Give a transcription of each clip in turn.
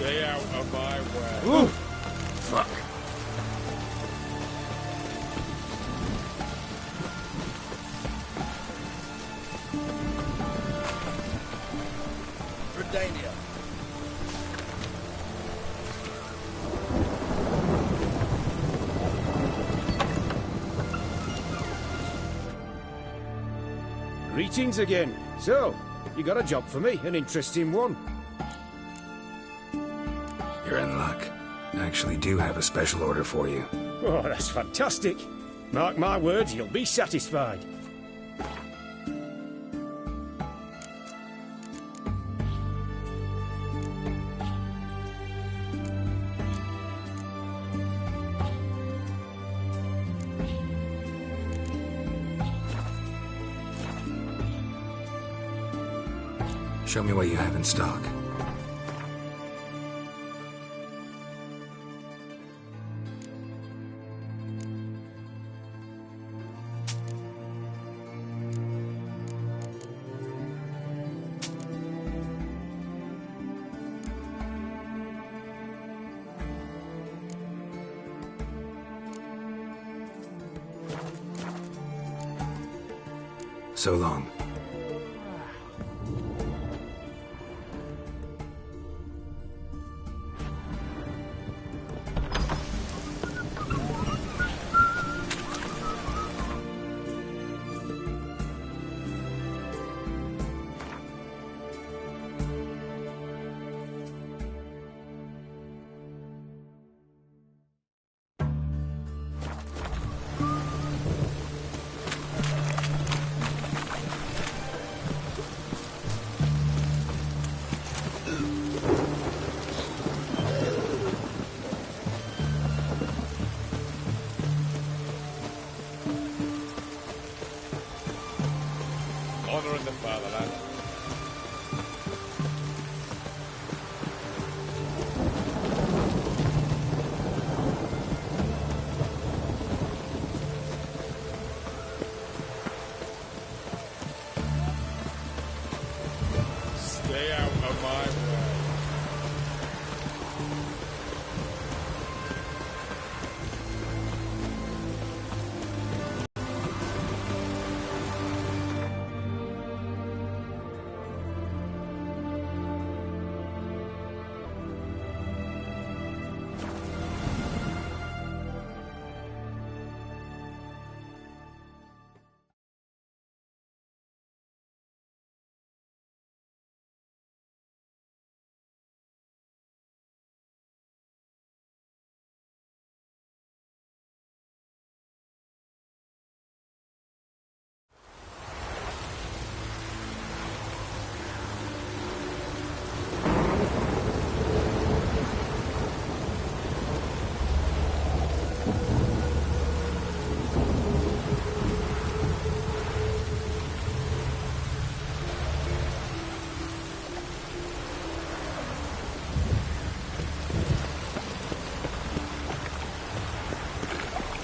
Stay out of my way. Ooh! Fuck. Redania. Greetings again. So, you got a job for me, an interesting one. You're in luck. I actually do have a special order for you. Oh, that's fantastic. Mark my words, you'll be satisfied. Show me what you have in stock. So long. Honouring the fatherland. Stay out of my way.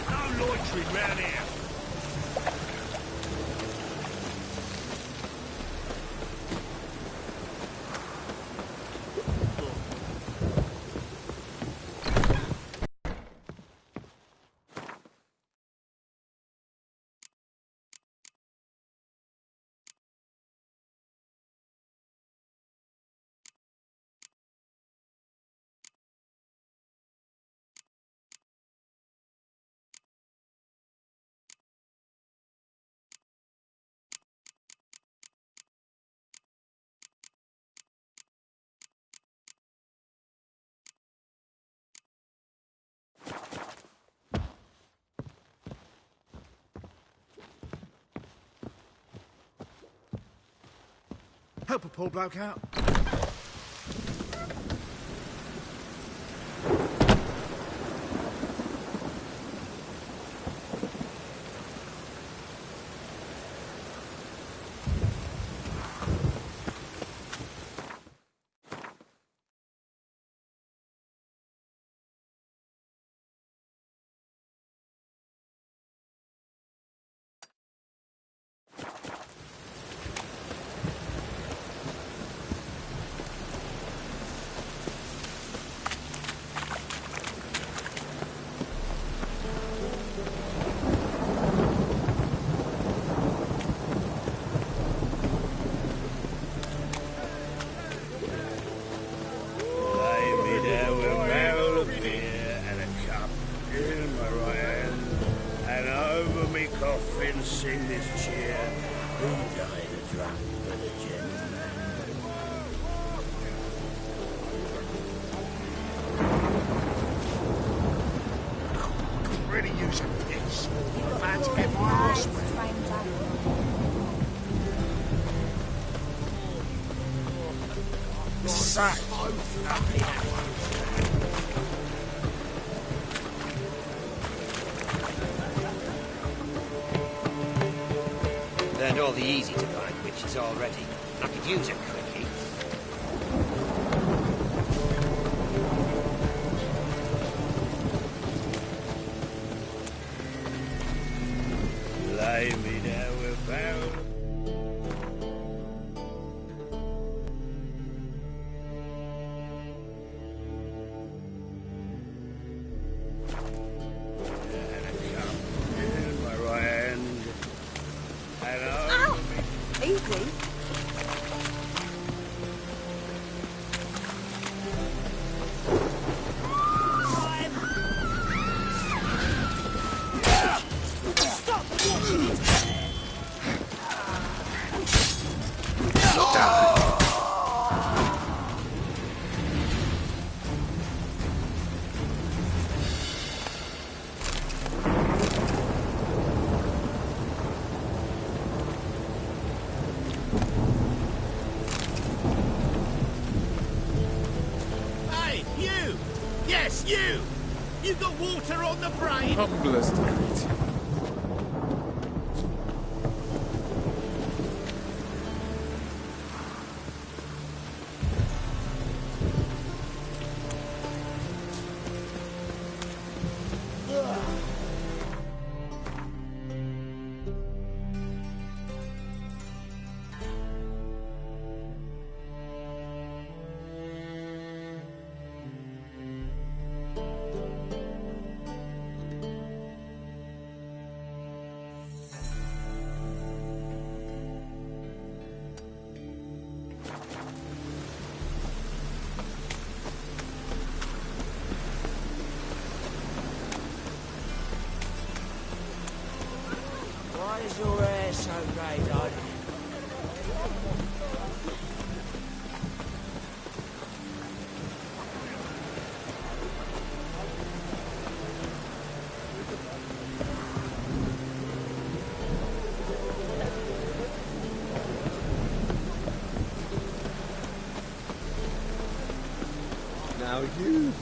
No loitering round here. Help a poor bloke out. drunk for the gentleman. Could really use a piss. Man to get my horse wet. Sack. Learned all the easy to find witches already. I could use a quickie. Blimey, now we're found. My right hand. Hello. Easy. Hey, you! Yes, you! You got water on the brain? Humblest greeting. Why is your hair so grey, darling? Now you.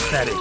Pathetic.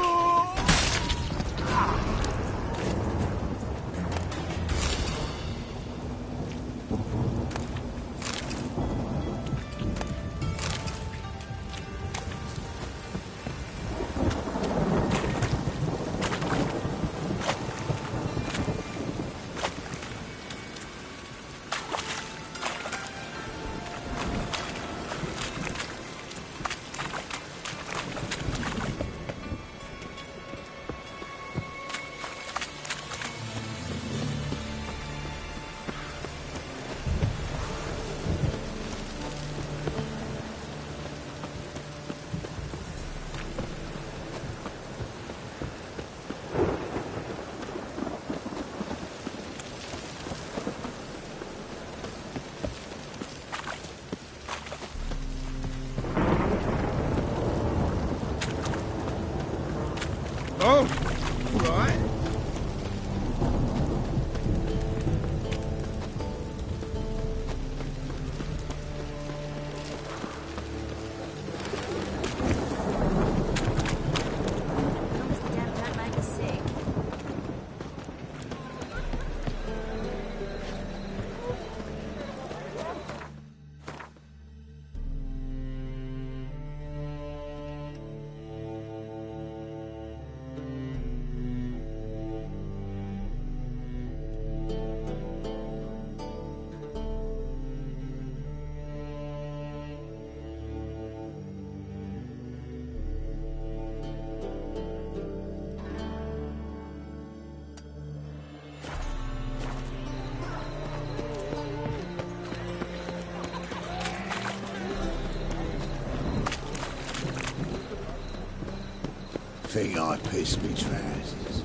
think I pissed me trousers?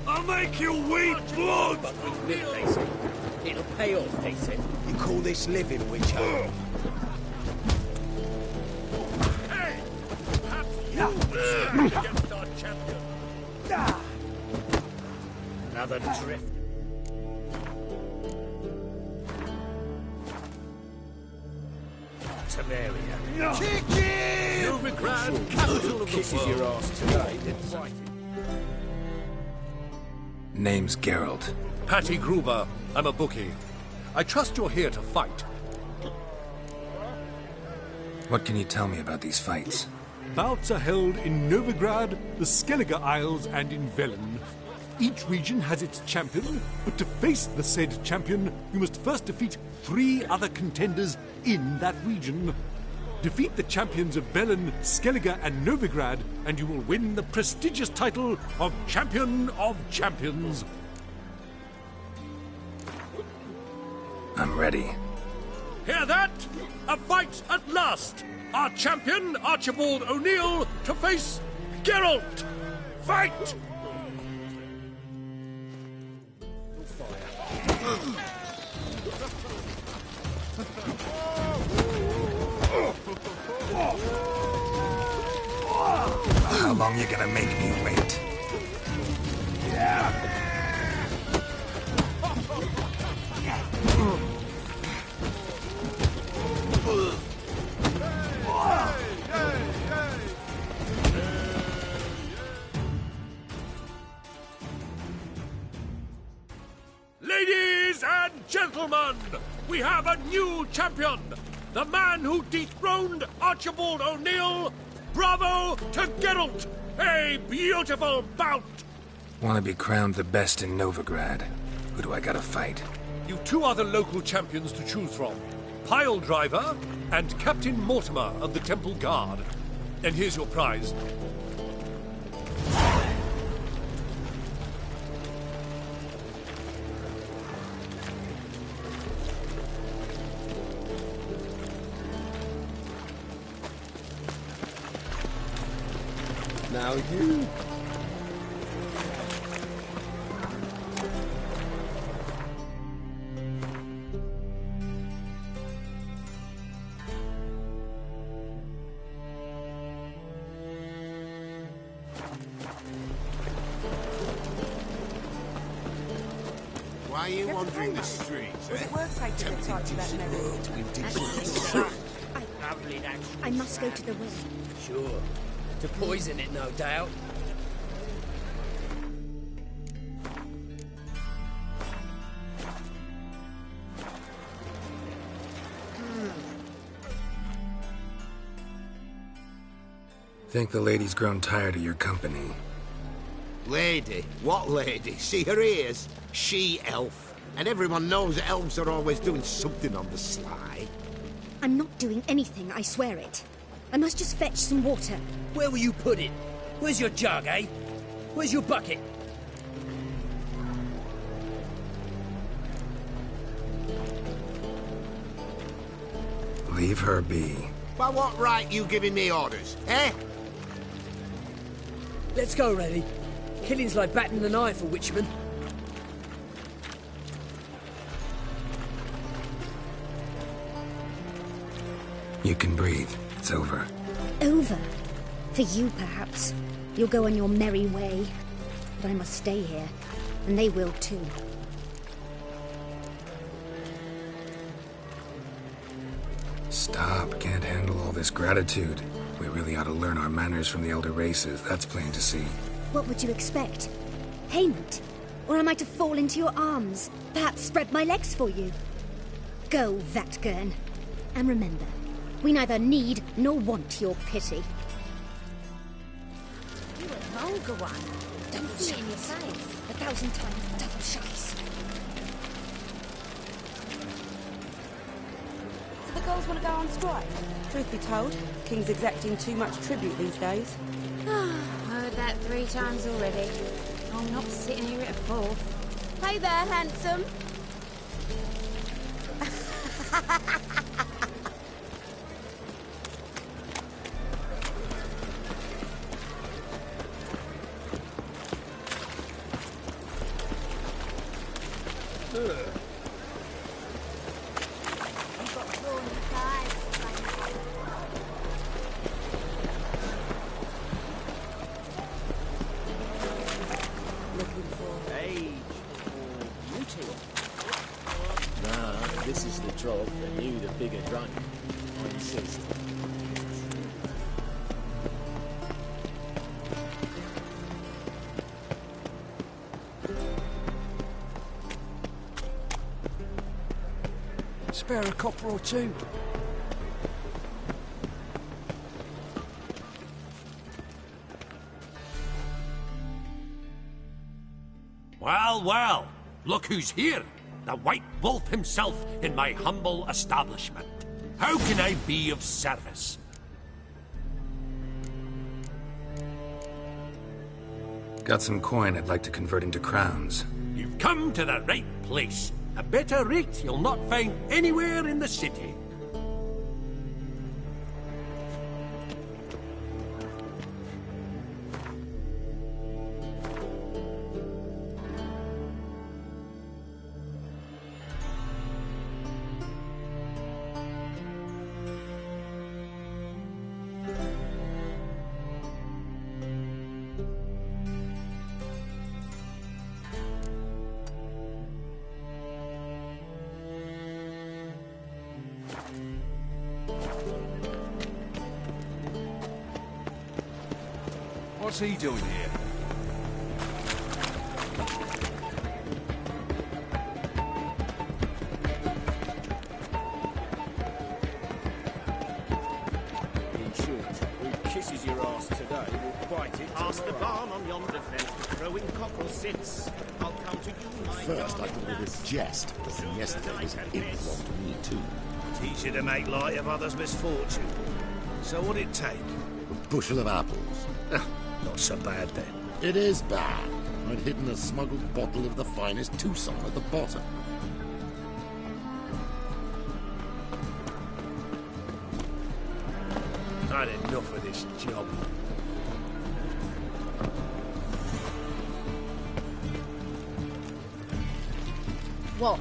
I'll make you weep blood! It'll pay off, they said. You call this living, witch hunter? Hey! Perhaps you will stand against our champion. Another drift. Temeria. Novigrad, capital of the Kisses world. your ass today, then. Name's Geralt. Patty Gruber, I'm a bookie. I trust you're here to fight. What can you tell me about these fights? Bouts are held in Novigrad, the Skellige Isles, and in Velen. Each region has its champion, but to face the said champion, you must first defeat 3 other contenders in that region. Defeat the champions of Velen, Skellige, and Novigrad, and you will win the prestigious title of Champion of Champions. I'm ready. Hear that? A fight at last! Our champion, Archibald O'Neill, to face Geralt! Fight! How long you gonna make me wait? Ladies and gentlemen, we have a new champion! The man who dethroned Archibald O'Neill! Bravo to Geralt! A beautiful bout! Want to be crowned the best in Novigrad? Who do I gotta fight? You've 2 other local champions to choose from. Pile Driver and Captain Mortimer of the Temple Guard. And here's your prize. Now you. Why are you wandering the streets, Was eh? it worth taking the time to that memory? I must go to the well. Sure. To poison it, no doubt. Think the lady's grown tired of your company. Lady? What lady? See her ears? She-elf. And everyone knows that elves are always doing something on the sly. I'm not doing anything, I swear it. I must just fetch some water. Where will you put it? Where's your jug, eh? Where's your bucket? Leave her be. By what right you giving me orders, eh? Let's go, Reddy. Killing's like batting an eye for witchmen. You can breathe. It's over. Over? For you, perhaps. You'll go on your merry way. But I must stay here, and they will too. Stop. Can't handle all this gratitude. We really ought to learn our manners from the elder races. That's plain to see. What would you expect? Payment? Or am I to fall into your arms? Perhaps spread my legs for you? Go, Vatgern. And remember, we neither need nor want your pity. You a vulgar one. Don't see it in your face. 1,000 times double shots. So the girls want to go on strike? Truth be told, King's exacting too much tribute these days. Heard that 3 times already. I'm not sitting here at a 4th. Hey there, handsome. This is the trough, and you the bigger drunk. I insist. Spare a copper or two. Well, well, look who's here. The White Wolf himself in my humble establishment. How can I be of service? Got some coin I'd like to convert into crowns. You've come to the right place. A better rate you'll not find anywhere in the city. What's he doing here? In short, who kisses your ass today will bite it Past the tomorrow. barn on yonder fence, throwing cockerel sits. I'll come to you, my First, I thought it was jest, but then yesterday was an imp to me too. Teach you to make light of others' misfortune. So what'd it take? A bushel of apples. Not so bad then. It is bad. I'd hidden a smuggled bottle of the finest Tucson at the bottom. I'd enough of this job. What?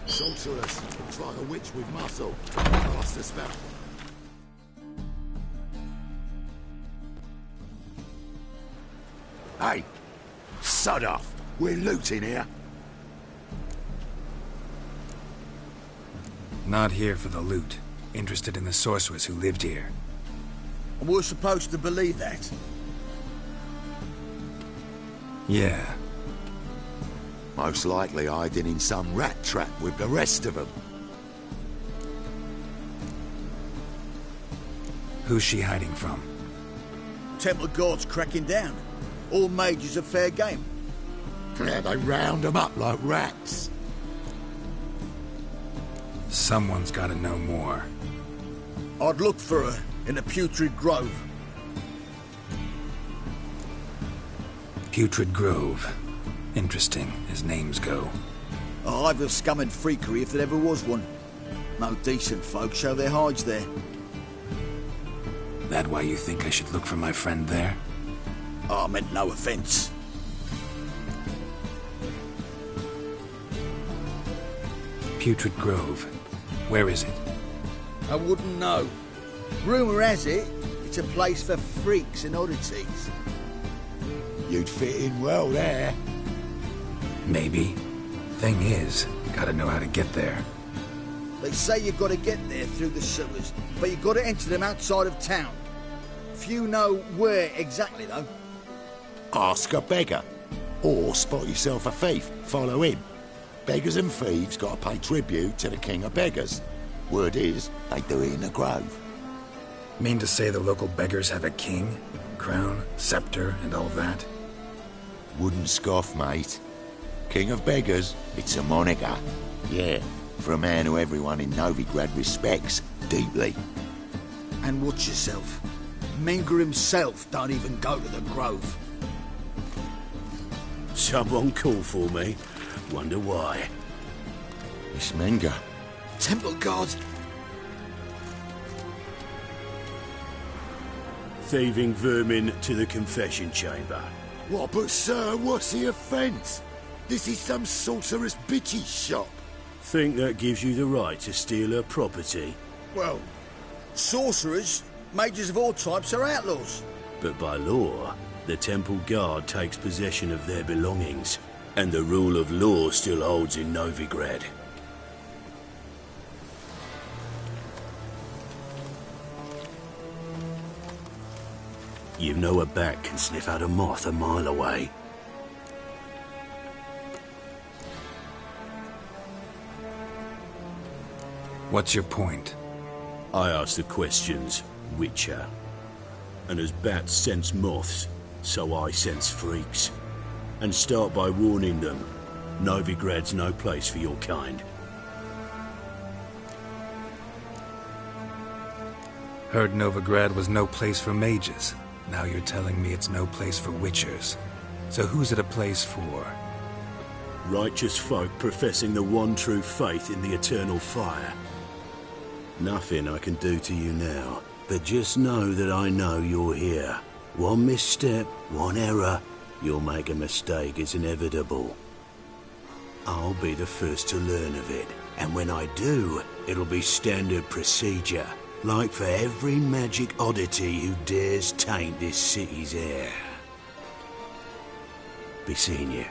Sorceress. Looks like a witch with muscle. Lost the spell. Hey! Sod off! We're looting here. Not here for the loot. Interested in the sorceress who lived here. And we're supposed to believe that? Yeah. Most likely hiding in some rat trap with the rest of them. Who's she hiding from? Temple Guard's cracking down. All mages are fair game. Yeah, they round them up like rats. Someone's gotta know more. I'd look for her in the Putrid Grove. Putrid Grove. Interesting, as names go. A hive of scum and freakery if there ever was one. No decent folk show their hides there. That why you think I should look for my friend there? I meant no offence. Putrid Grove. Where is it? I wouldn't know. Rumour has it, it's a place for freaks and oddities. You'd fit in well there. Maybe. Thing is, gotta know how to get there. They say you've got to get there through the sewers, but you've got to enter them outside of town. Few know where exactly, though. Ask a beggar. Or spot yourself a thief. Follow him. Beggars and thieves got to pay tribute to the king of beggars. Word is, they do it in the grove. Mean to say the local beggars have a king? Crown, scepter, and all that? Wouldn't scoff, mate. King of beggars, it's a moniker. Yeah, for a man who everyone in Novigrad respects deeply. And watch yourself. Menger himself don't even go to the grove. Someone called for me. Wonder why. It's Menger. Temple guards. Thieving vermin to the confession chamber. What, but sir, what's the offence? This is some sorcerer's bitchy shop. Think that gives you the right to steal her property? Well, sorcerers, mages of all types are outlaws. But by law, the temple guard takes possession of their belongings, and the rule of law still holds in Novigrad. You know a bat can sniff out a moth a mile away. What's your point? I ask the questions, Witcher. And as bats sense moths, so I sense freaks. And start by warning them, Novigrad's no place for your kind. Heard Novigrad was no place for mages. Now you're telling me it's no place for witchers. So who's it a place for? Righteous folk professing the one true faith in the eternal fire. Nothing I can do to you now, but just know that I know you're here. One misstep, one error, you'll make a mistake, it's inevitable. I'll be the first to learn of it, and when I do, it'll be standard procedure, like for every magic oddity who dares taint this city's air. Be seeing you.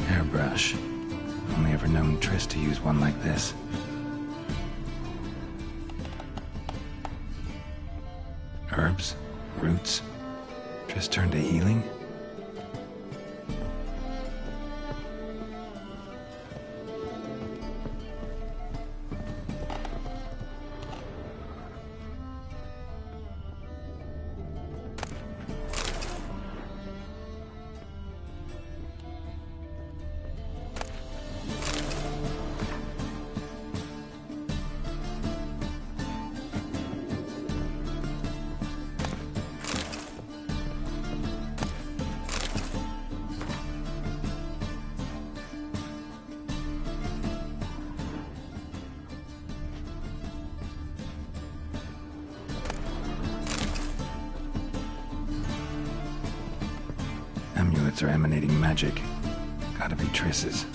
Hairbrush. Only ever known Triss to use one like this. Herbs? Roots? Triss turned to healing? bolts are emanating magic. Gotta be Triss's.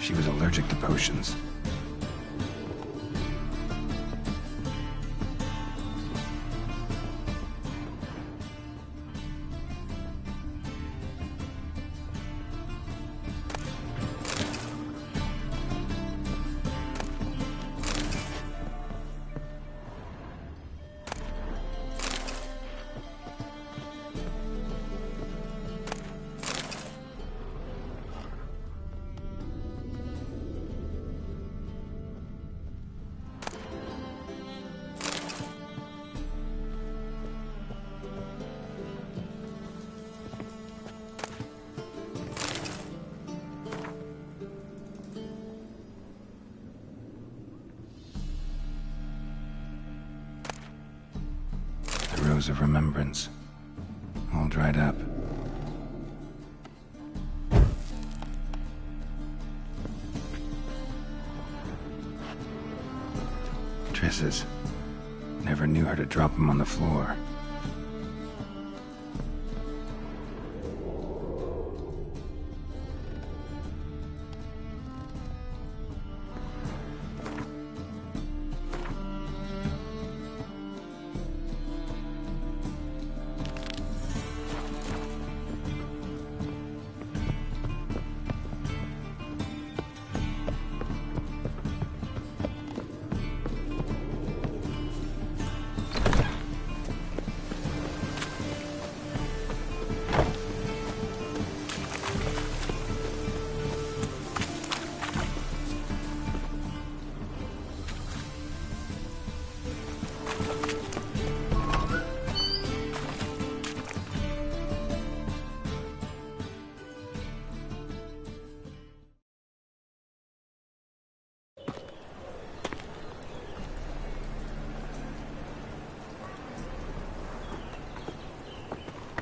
She was allergic to potions. Rose of Remembrance. All dried up. Triss's. Never knew her to drop them on the floor.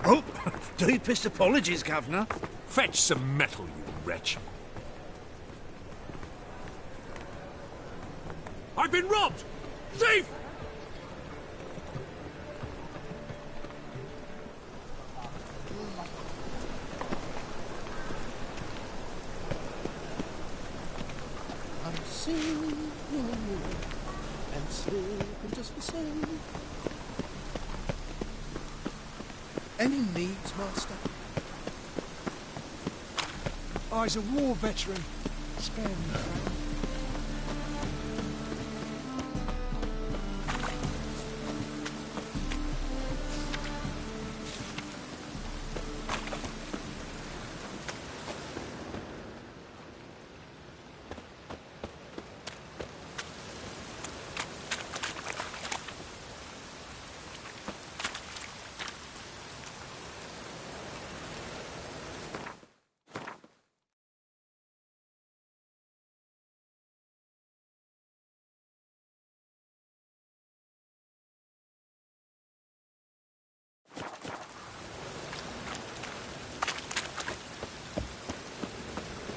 Oh, deepest apologies, Governor. Fetch some metal, you wretch. I've been robbed! Thief! I'm singing and sleeping just the same. Any needs, Master? I's a war veteran. Spare me, friend.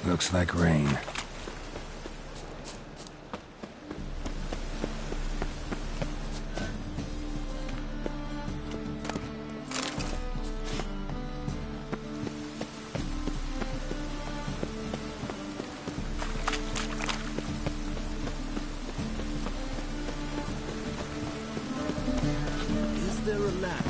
Looks like rain. Is there a land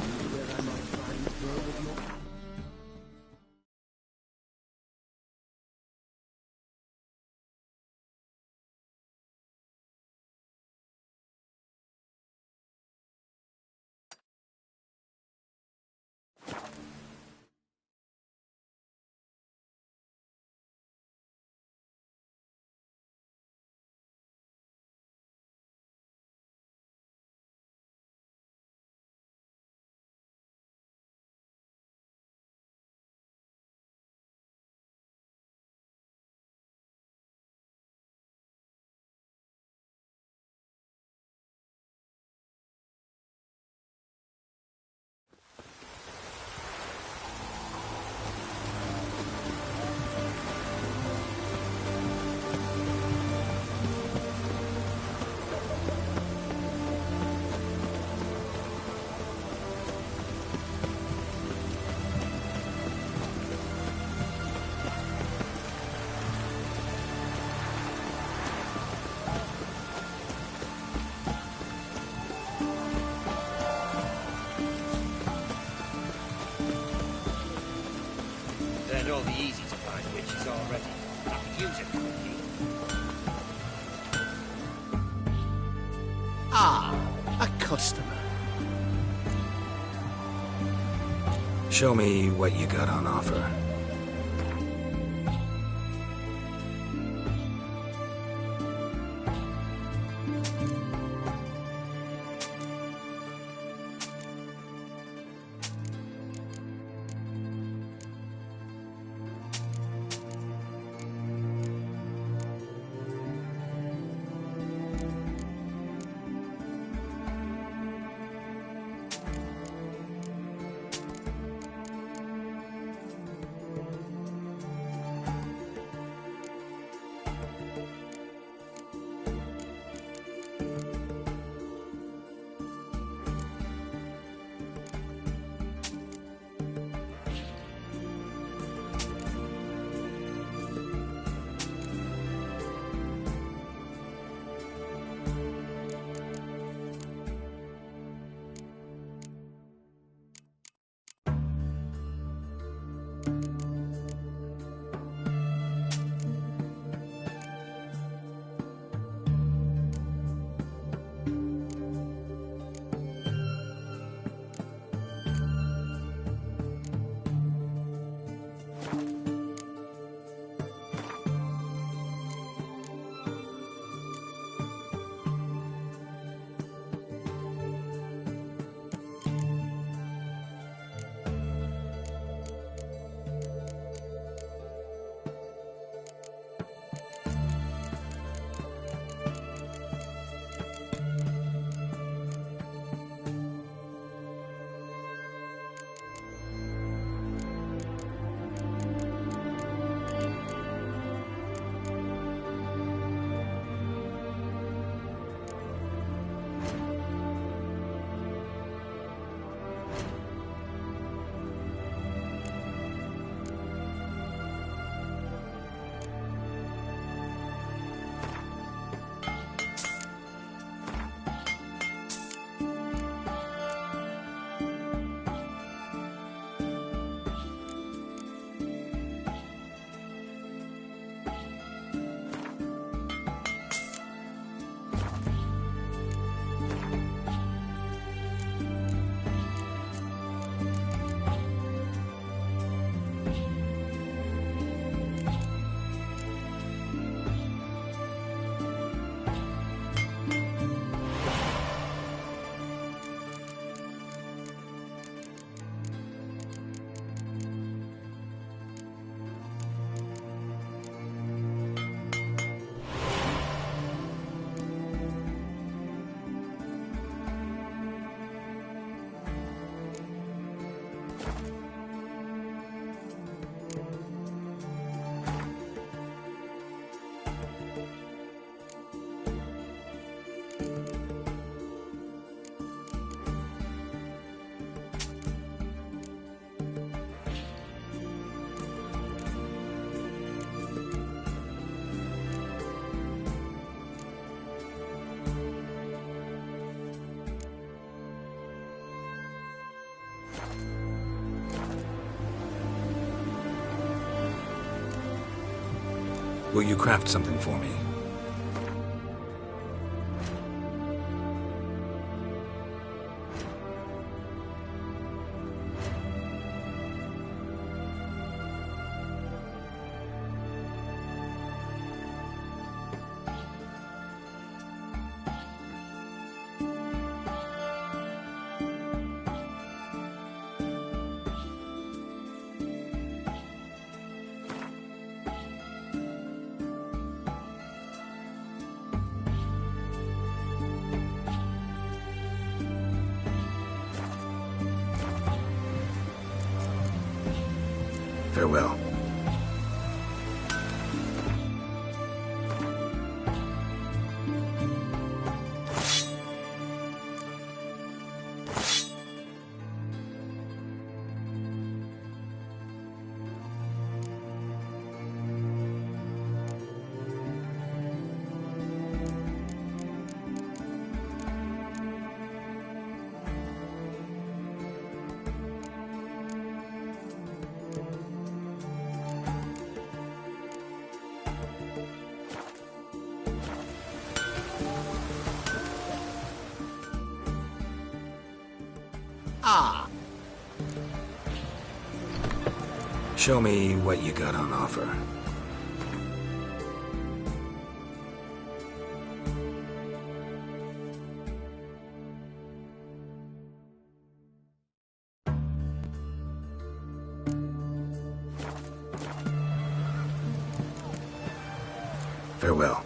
Ah, a customer. Show me what you got on offer. Will you craft something for me? Farewell. Ah! Show me what you got on offer. Farewell.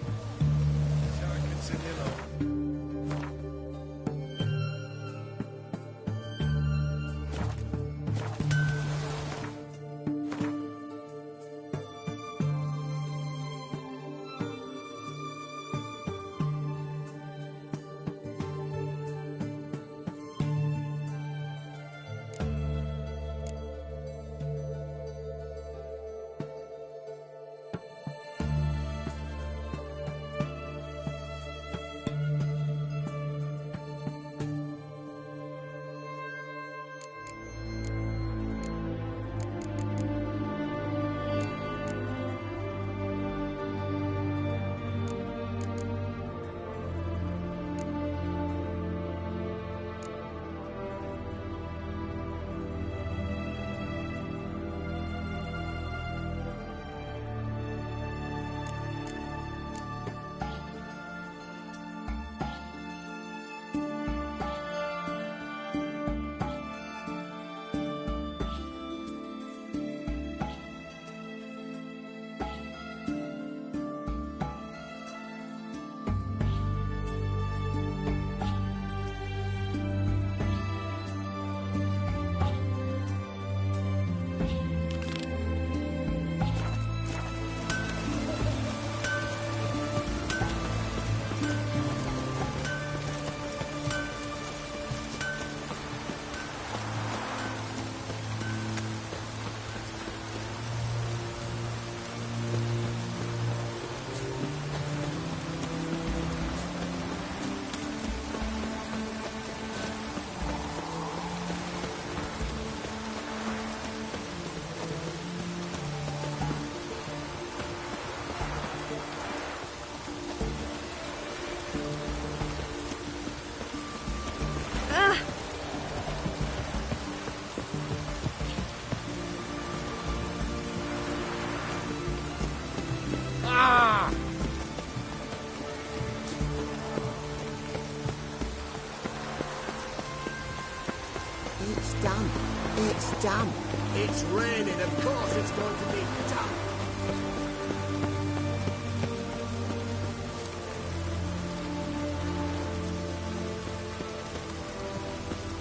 It's done. It's done. It's raining. Of course it's going to be done.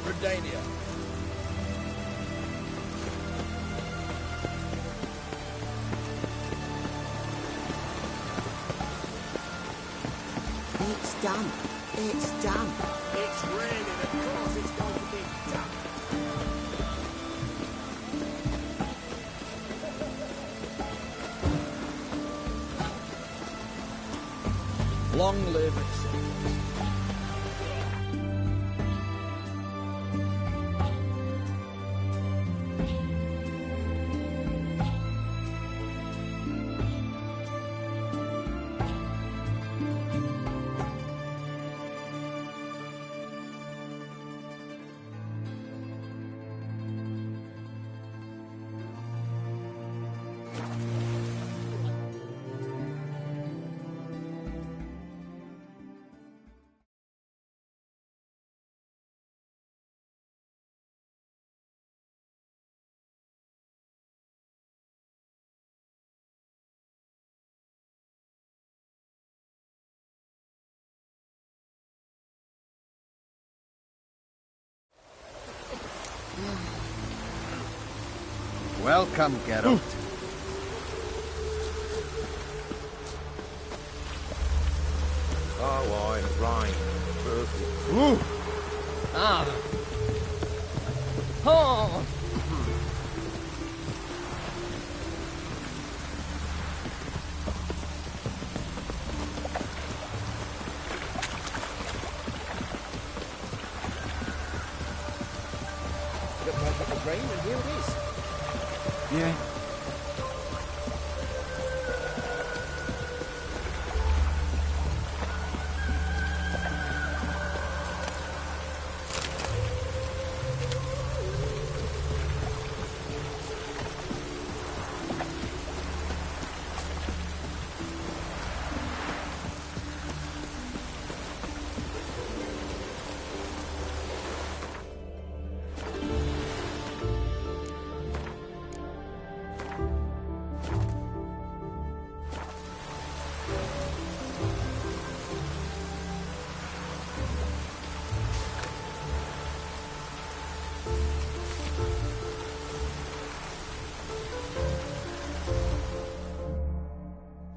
Redania. It's done. It's done. It's raining. Of course it's going to be done. Long live it. Welcome, Geralt. Oh, right. Perfect. Ooh. Ah. Oh. Looked like it would rain, and here it is. Yeah.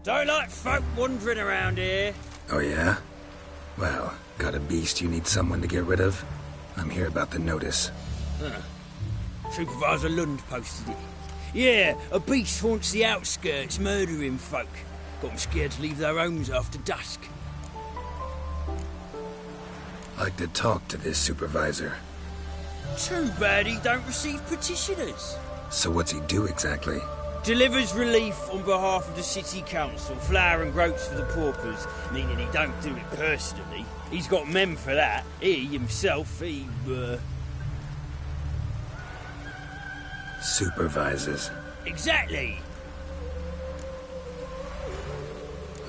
Don't like folk wandering around here. Oh, yeah? Well, got a beast you need someone to get rid of? I'm here about the notice. Supervisor Lund posted it. Yeah, a beast haunts the outskirts, murdering folk. Got them scared to leave their homes after dusk. Like to talk to this supervisor. Too bad he don't receive petitioners. So what's he do exactly? Delivers relief on behalf of the city council, flour and groats for the paupers, meaning he don't do it personally. He's got men for that. He, himself, Supervises. Exactly.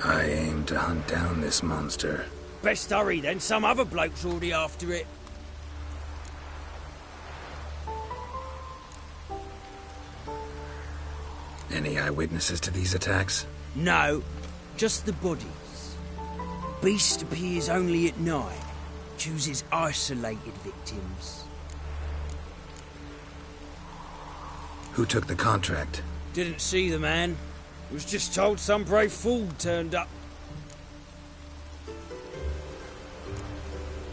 I aim to hunt down this monster. Best hurry then, some other bloke's already after it. Any eyewitnesses to these attacks? No, just the bodies. Beast appears only at night. Chooses isolated victims. Who took the contract? Didn't see the man. Was just told some brave fool turned up.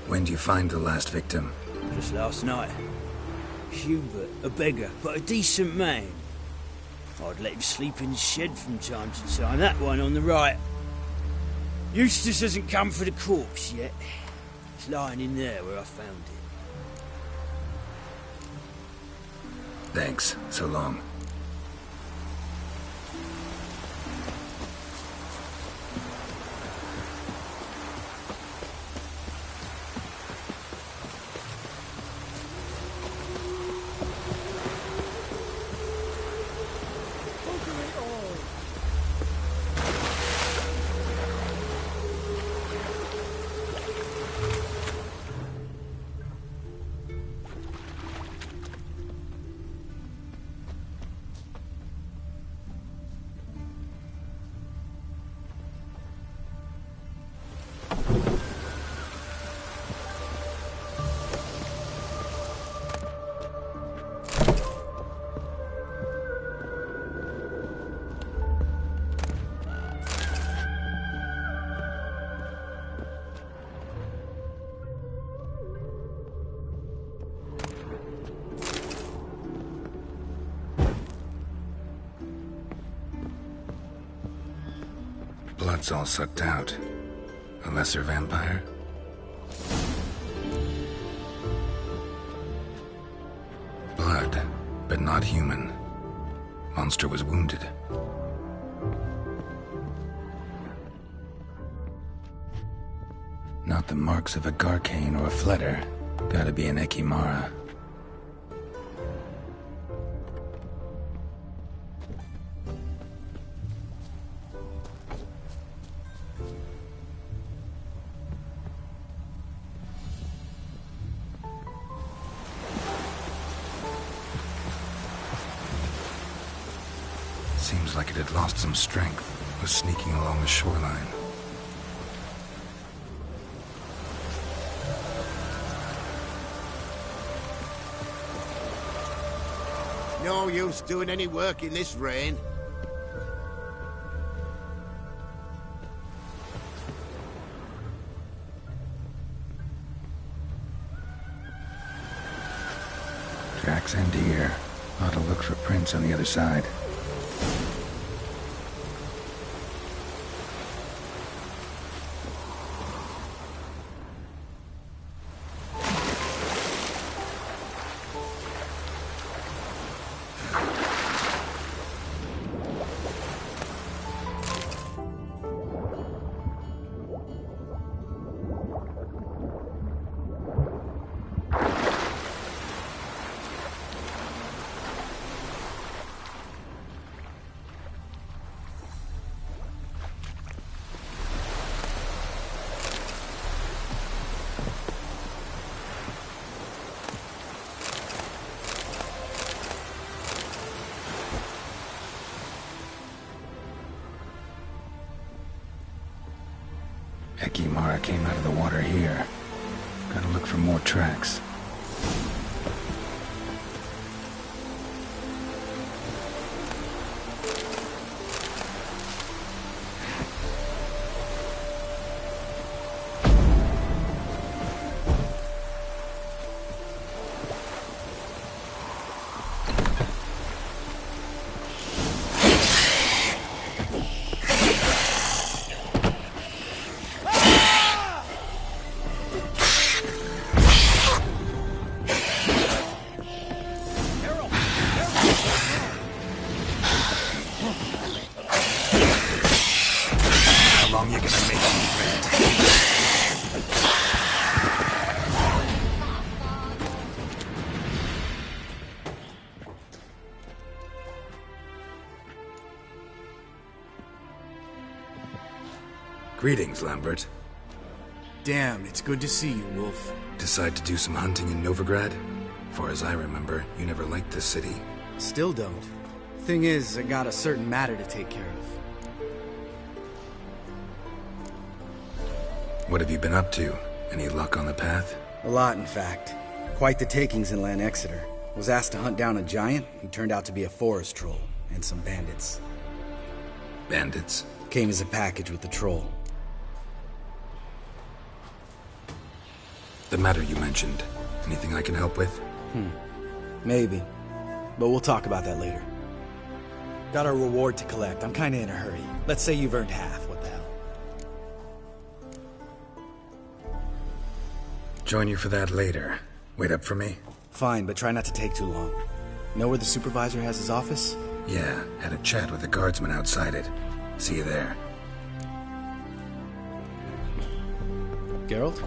When'd you find the last victim? Just last night. Hubert, a beggar, but a decent man. I'd let him sleep in his shed from time to time. That one on the right. Eustace hasn't come for the corpse yet. It's lying in there where I found it. Thanks. So long. Blood's all sucked out. A lesser vampire? Blood, but not human. Monster was wounded. Not the marks of a Garcane or a Fletter. Gotta be an Ekimara. Seems like it had lost some strength. Was sneaking along the shoreline. No use doing any work in this rain. Tracks end here. Ought to look for prints on the other side. Ekimara came out of the water here. Gotta look for more tracks. Greetings, Lambert. Damn, it's good to see you, Wolf. Decide to do some hunting in Novigrad? Far as I remember, you never liked this city. Still don't. Thing is, I got a certain matter to take care of. What have you been up to? Any luck on the path? A lot, in fact. Quite the takings in Lan Exeter. Was asked to hunt down a giant who turned out to be a forest troll, and some bandits. Bandits? Came as a package with the troll. The matter you mentioned. Anything I can help with? Maybe. But we'll talk about that later. Got a reward to collect. I'm kinda in a hurry. Let's say you've earned half. What the hell? Join you for that later. Wait up for me? Fine, but try not to take too long. Know where the supervisor has his office? Yeah, had a chat with the guardsman outside it. See you there. Geralt?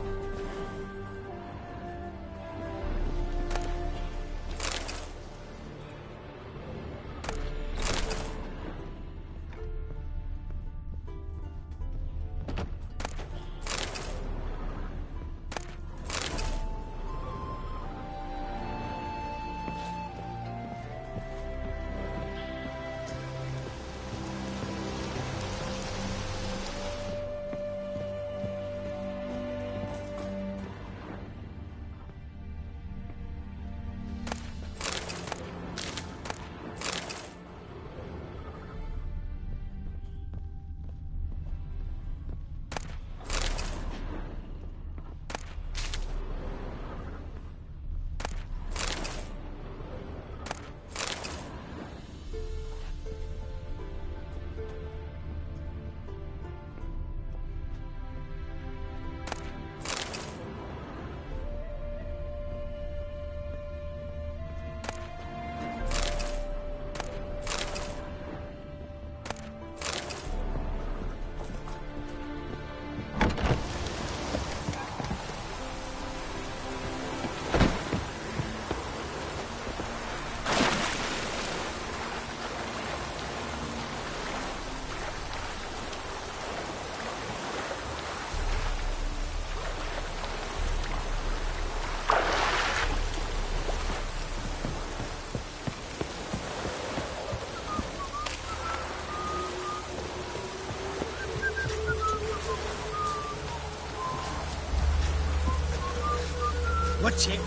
Watch it.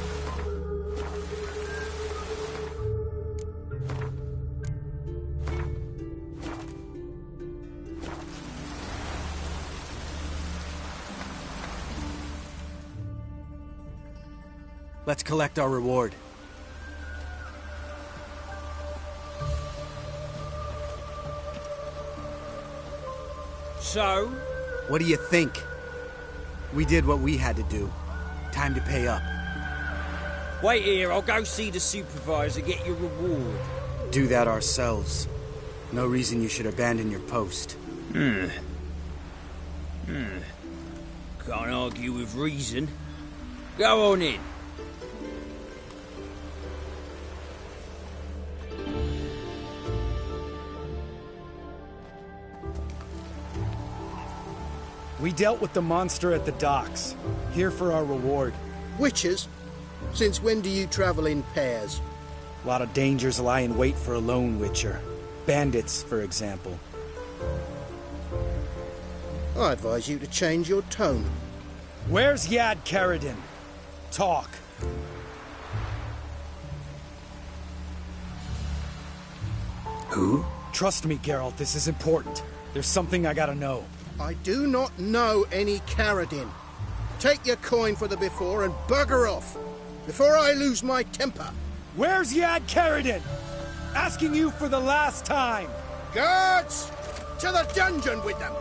Let's collect our reward. So? What do you think? We did what we had to do. Time to pay up. Wait here, I'll go see the supervisor, get your reward. Do that ourselves. No reason you should abandon your post. Can't argue with reason. Go on in. We dealt with the monster at the docks. Here for our reward. Witches? Since when do you travel in pairs? A lot of dangers lie in wait for a lone witcher. Bandits, for example. I advise you to change your tone. Where's Yad Karadin? Talk. Who? Trust me, Geralt, this is important. There's something I gotta know. I do not know any Karadin. Take your coin for the before and bugger off, before I lose my temper. Where's Yad Karadin? Asking you for the last time. Guards! To the dungeon with them!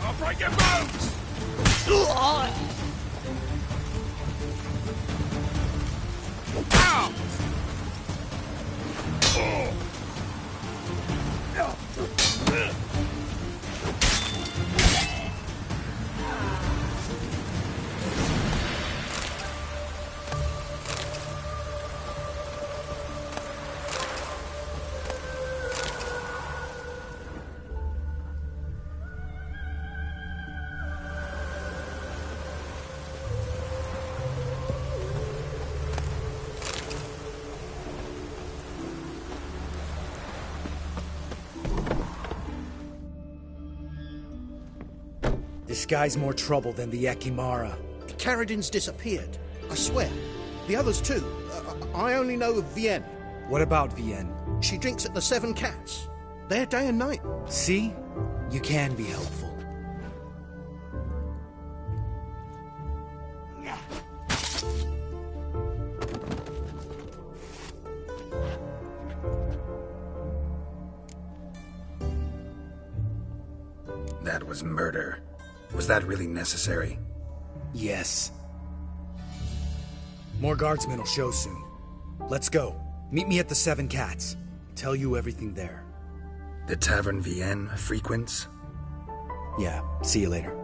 I'll break your bones! This guy's more trouble than the Ekimara. Caradin's disappeared. I swear. The others too. I only know of Vienne. What about Vienne? She drinks at the Seven Cats. There day and night. See? You can be helpful. That was murder. Was that really necessary? Yes. More guardsmen will show soon. Let's go. Meet me at the Seven Cats. Tell you everything there. The Tavern Vienne frequents? Yeah, see you later.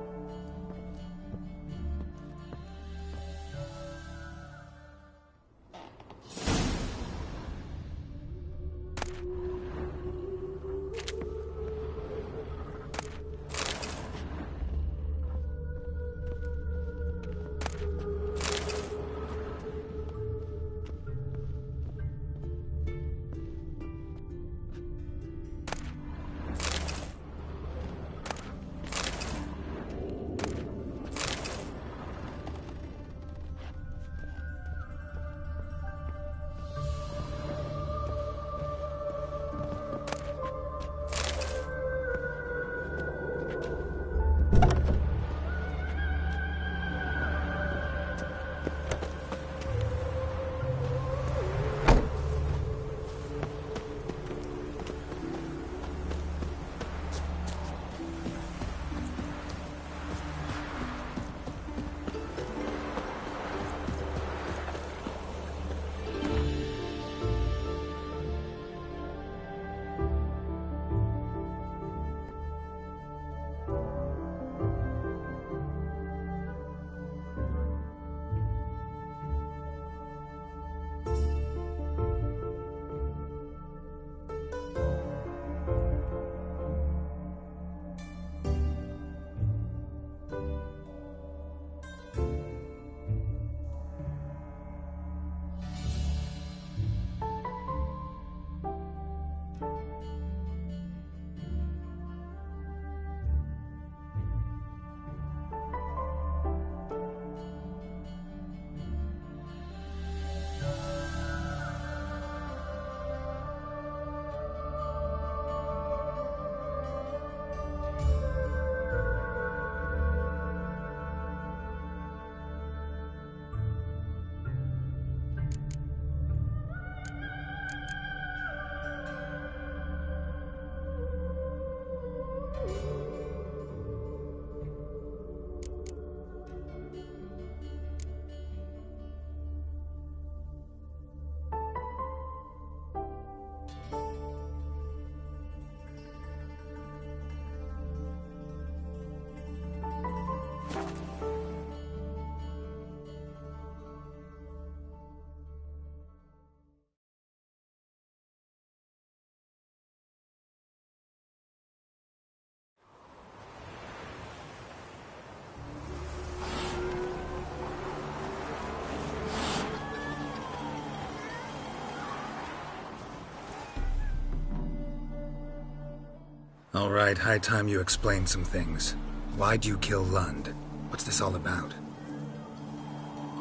All right, high time you explained some things. Why'd you kill Lund? What's this all about?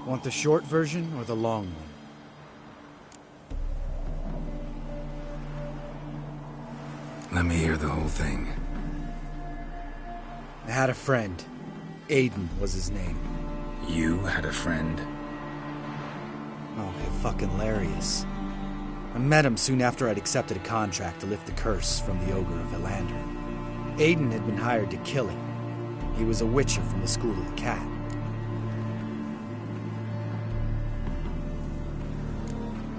Want the short version or the long one? Let me hear the whole thing. I had a friend. Aiden was his name. You had a friend? Oh, fucking hilarious. I met him soon after I'd accepted a contract to lift the curse from the Ogre of Elander. Aiden had been hired to kill him. He was a witcher from the School of the Cat.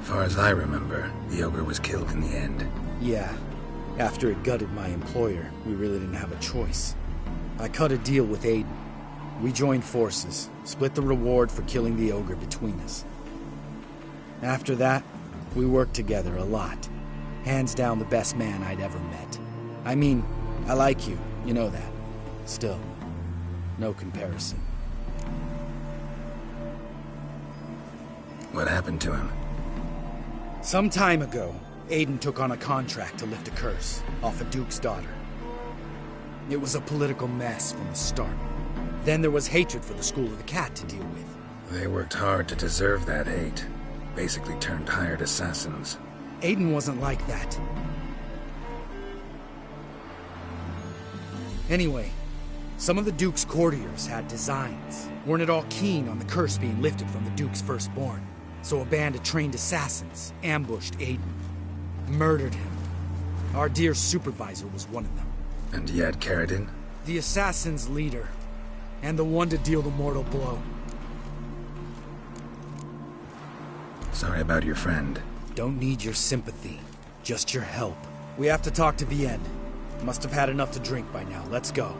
Far as I remember, the Ogre was killed in the end. Yeah. After it gutted my employer, we really didn't have a choice. I cut a deal with Aiden. We joined forces, split the reward for killing the Ogre between us. After that, we worked together a lot. Hands down the best man I'd ever met. I mean, I like you, you know that. Still, no comparison. What happened to him? Some time ago, Aiden took on a contract to lift a curse off a duke's daughter. It was a political mess from the start. Then there was hatred for the School of the Cat to deal with. They worked hard to deserve that hate. Basically turned hired assassins. Aiden wasn't like that. Anyway, some of the Duke's courtiers had designs. Weren't at all keen on the curse being lifted from the Duke's firstborn. So a band of trained assassins ambushed Aiden. Murdered him. Our dear supervisor was one of them. And Yad Karadin? The assassin's leader. And the one to deal the mortal blow. Sorry about your friend. Don't need your sympathy. Just your help. We have to talk to Vienne. Must have had enough to drink by now. Let's go.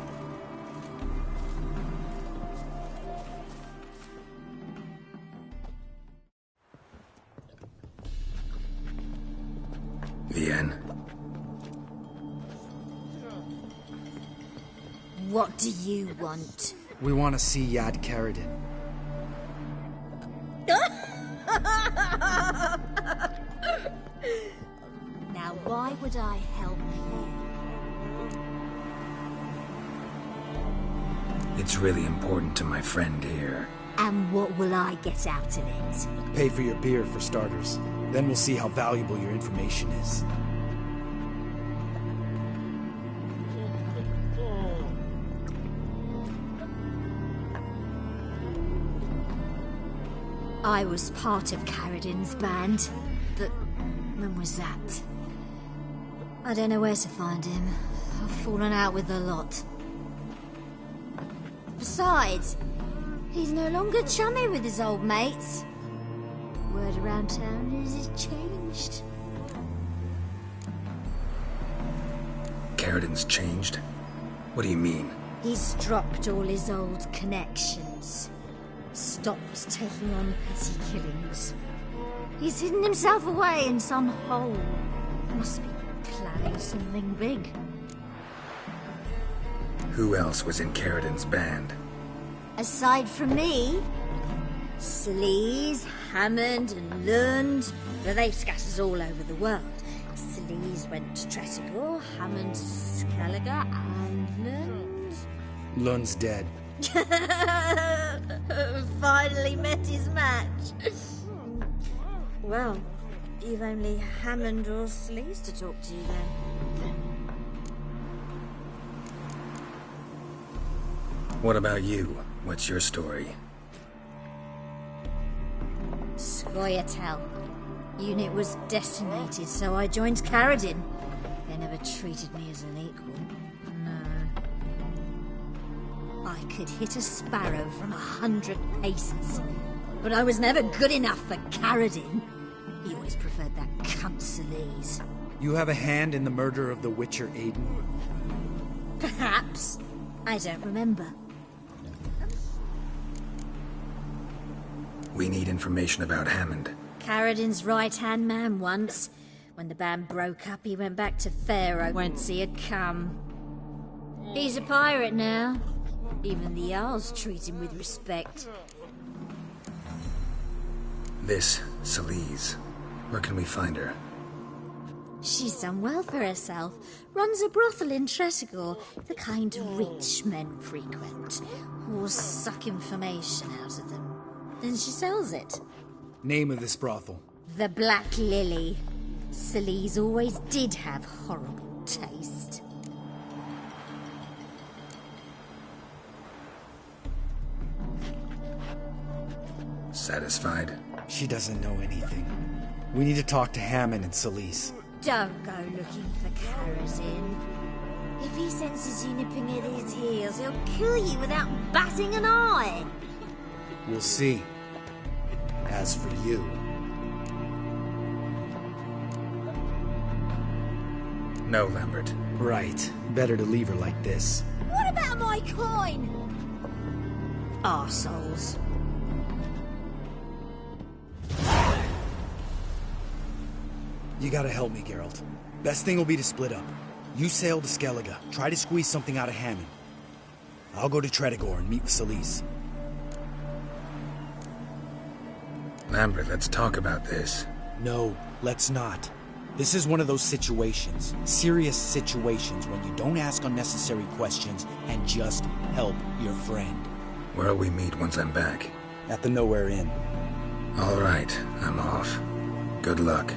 Vienne. What do you want? We want to see Yad Karadin. Now, why would I help you? It's really important to my friend here. And what will I get out of it? Pay for your beer, for starters. Then we'll see how valuable your information is. I was part of Karadin's band, but when was that? I don't know where to find him. I've fallen out with a lot. Besides, he's no longer chummy with his old mates. Word around town is he's changed. Karadin's changed? What do you mean? He's dropped all his old connections. Stopped taking on petty killings. He's hidden himself away in some hole. Must be planning something big. Who else was in Karadin's band? Aside from me, Sleaze, Hammond and Lund, well, they scattered all over the world. Sleaze went to Tretogor, Hammond to Skellige, and Lund... Lund's dead. Finally met his match. Well, you've only Hammond or Sleaze to talk to then. What about you? What's your story? Scoia'tael. Unit was decimated, so I joined Karadin. They never treated me as an equal. No. I could hit a sparrow from 100 paces, but I was never good enough for Karadin. He always preferred that cunt Sleaze. You have a hand in the murder of the Witcher Aiden? Perhaps. I don't remember. We need information about Hammond. Karadin's right-hand man once. When the band broke up, he went back to Pharaoh whence he had come. He's a pirate now. Even the Jarls treat him with respect. This, Sleaze. Where can we find her? She's done well for herself. Runs a brothel in Tretogor, the kind rich men frequent. Or suck information out of them. Then she sells it. Name of this brothel? The Black Lily. Sleaze always did have horrible taste. Satisfied? She doesn't know anything. We need to talk to Hammond and Sleaze. Don't go looking for Karadin. If he senses you nipping at his heels, he'll kill you without batting an eye. We'll see. As for you... No, Lambert. Right. Better to leave her like this. What about my coin? Arseholes. You gotta help me, Geralt. Best thing will be to split up. You sail to Skellige, try to squeeze something out of Hammond. I'll go to Tretogor and meet with Sleaze. Lambert, let's talk about this. No, let's not. This is one of those situations, serious situations, when you don't ask unnecessary questions and just help your friend. Where'll we meet once I'm back? At the Nowhere Inn. All right, I'm off. Good luck.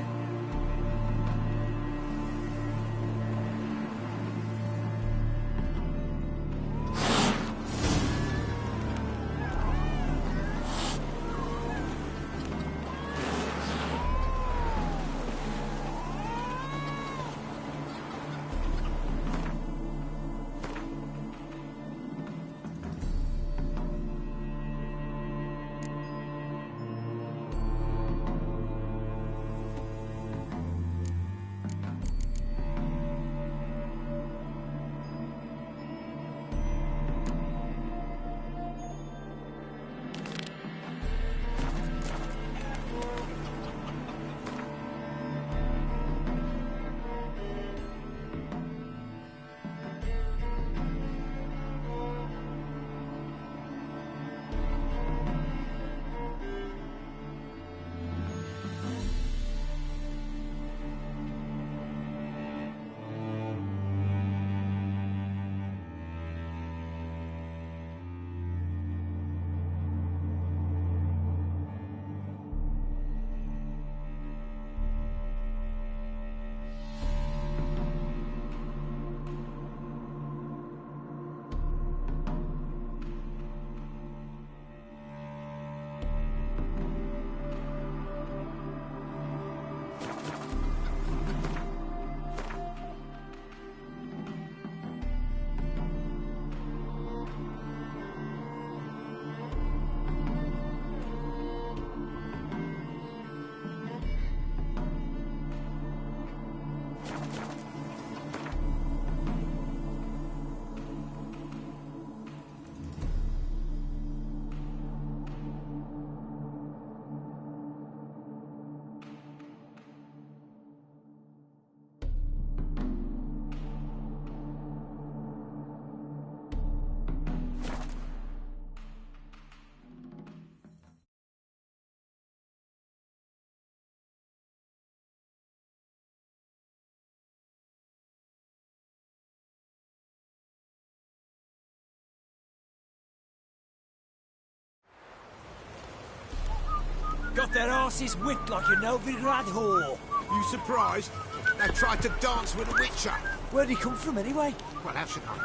Got their asses whipped like a Novigrad whore. You surprised? They tried to dance with a witcher. Where'd he come from, anyway? Well, how should I know?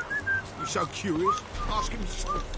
You're so curious. Ask him yourself.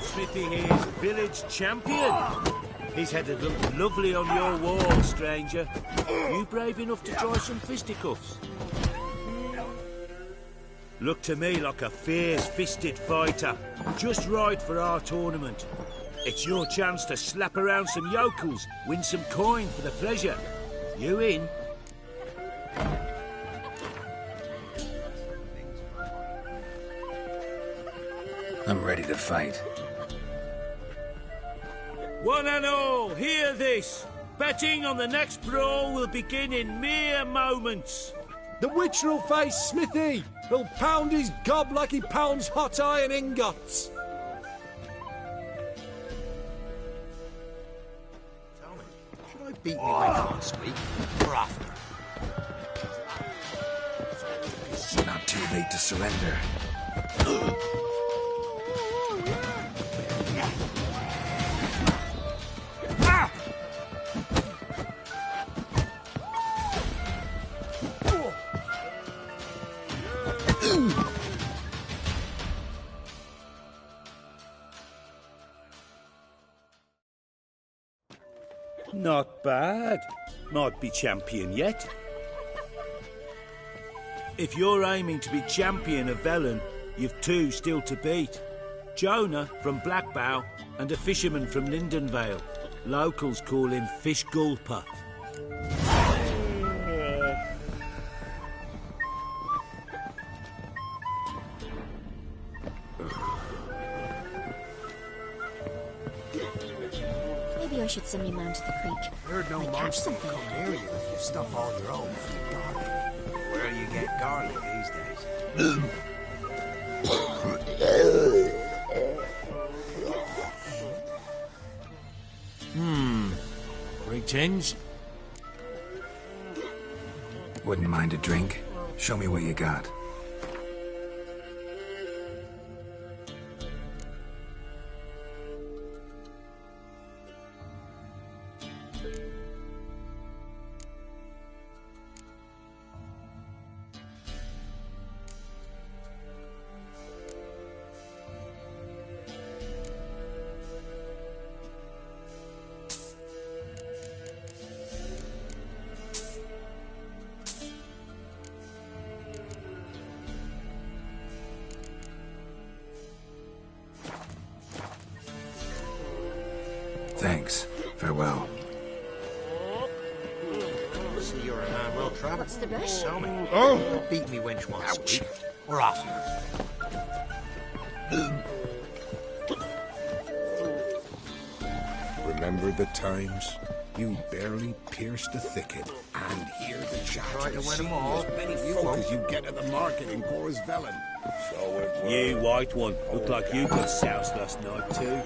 Smithy here's village champion. His head had looked lovely on your wall, stranger. You brave enough to try some fisticuffs? Look to me like a fierce-fisted fighter. Just right for our tournament. It's your chance to slap around some yokels, win some coin for the pleasure. You in? I'm ready to fight. One and all, hear this. Betting on the next brawl will begin in mere moments. The Witcher'll face Smithy. He'll pound his gob like he pounds hot iron ingots. Tell me, should I beat me last week or after? Not too late to surrender. Not bad. Might be champion yet. If you're aiming to be champion of Velen, you've two still to beat. Jonah from Blackbow and a fisherman from Lindenvale. Locals call him Fish Gulper. Maybe I should send me man to the creek. Heard no monster will come near you if you stuff all your own with garlic. Where do you get garlic these days? Greetings. Wouldn't mind a drink? Show me what you got. Thanks. Farewell. See, you're a man well traveled. What's the rush? Tell me. Oh! Beat me wench once a week. We're off. Remember the times? You barely pierced the thicket, and hear the chat. Try to win them all. Many folk as you get to the market in Gore's Velen. So it was. You white one. Looked like you got soused last night too.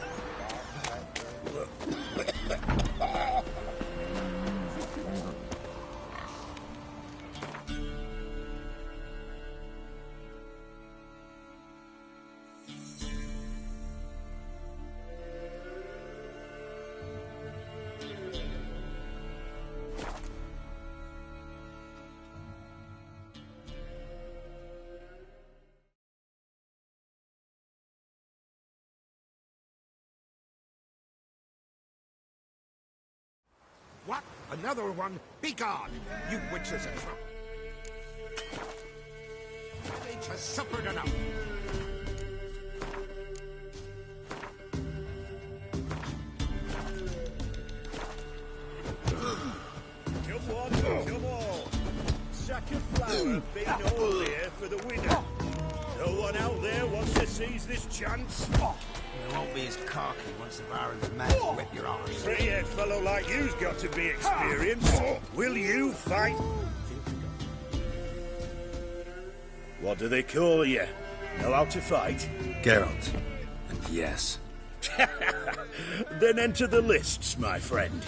What? Another one? Begone, you witches and Age has suffered enough. Come on. Sack of flour being all there for the winner. No one out there wants to seize this chance. You won't be as cocky once the Baron's mad to whip your arse. Pretty-haired fellow like you's got to be experienced. Will you fight? What do they call you? Know how to fight? Geralt. And yes. Then enter the lists, my friend.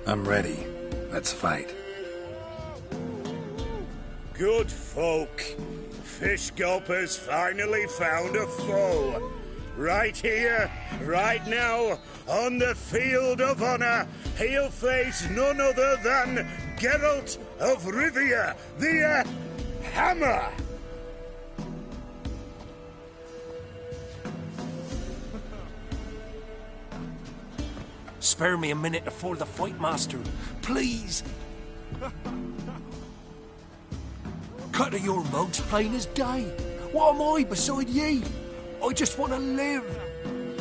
I'm ready. Let's fight. Good folk. Fish Gulper's finally found a foe. Right here, right now, on the field of honor, he'll face none other than Geralt of Rivia, the Hammer. Spare me a minute before the fight, master. Please. Cut of your mug's plain as day. What am I beside ye? I just want to live.